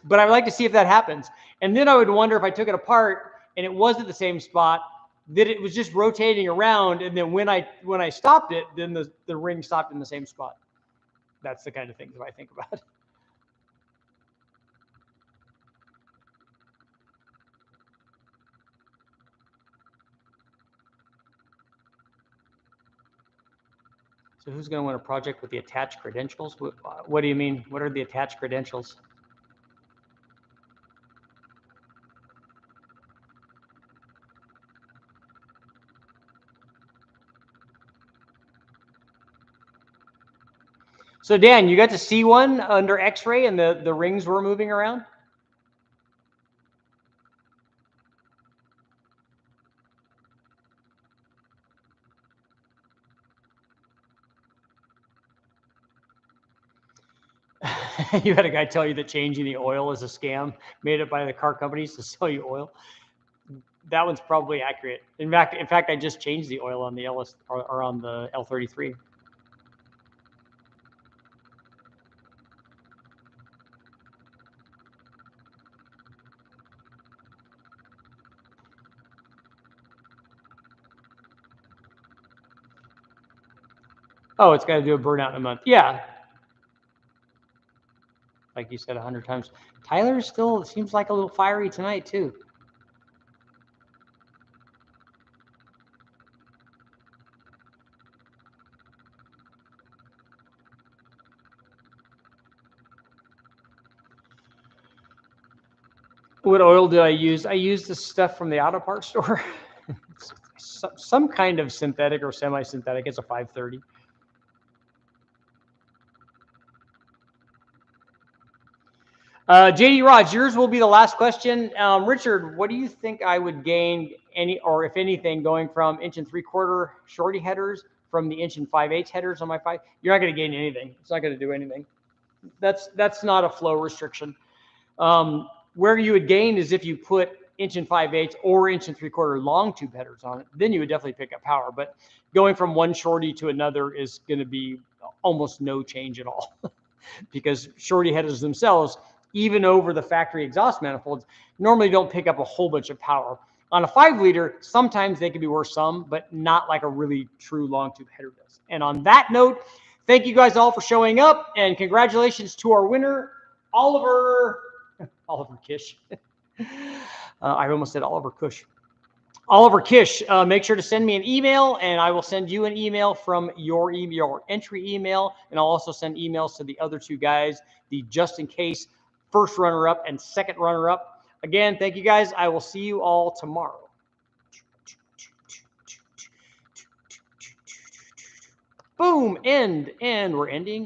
But I'd like to see if that happens. And then I would wonder if I took it apart and it was at the same spot, that it was just rotating around. And then when I stopped it, then the ring stopped in the same spot. That's the kind of things that I think about. So who's going to win a project with the attached credentials? What do you mean? What are the attached credentials? So Dan, you got to see one under X-ray and the rings were moving around? You had a guy tell you that changing the oil is a scam made up by the car companies to sell you oil. That one's probably accurate. In fact, I just changed the oil on the LS or on the L33. Oh, it's got to do a burnout in a month. Yeah. Like you said 100 times. Tyler still seems like a little fiery tonight, too. What oil did I use? I used the stuff from the auto parts store. Some kind of synthetic or semi-synthetic. It's a 530. JD Raj, yours will be the last question. Richard, what do you think I would gain any, or if anything, going from 1 3/4 shorty headers from the 1 5/8 headers on my 5? You're not going to gain anything. It's not going to do anything. That's not a flow restriction. Where you would gain is if you put 1 5/8 or 1 3/4 long tube headers on it. Then you would definitely pick up power. But going from one shorty to another is going to be almost no change at all, because shorty headers themselves, even over the factory exhaust manifolds, normally don't pick up a whole bunch of power. On a 5-liter, sometimes they can be worth some, but not like a really true long tube header does. And on that note, thank you guys all for showing up, and congratulations to our winner, Oliver Kish. I almost said Oliver Cush. Oliver Kish, make sure to send me an email, and I will send you an email from your entry email, and I'll also send emails to the other two guys, the just in case first runner-up and second runner-up. Again, thank you guys. I will see you all tomorrow. Boom, end, and we're ending.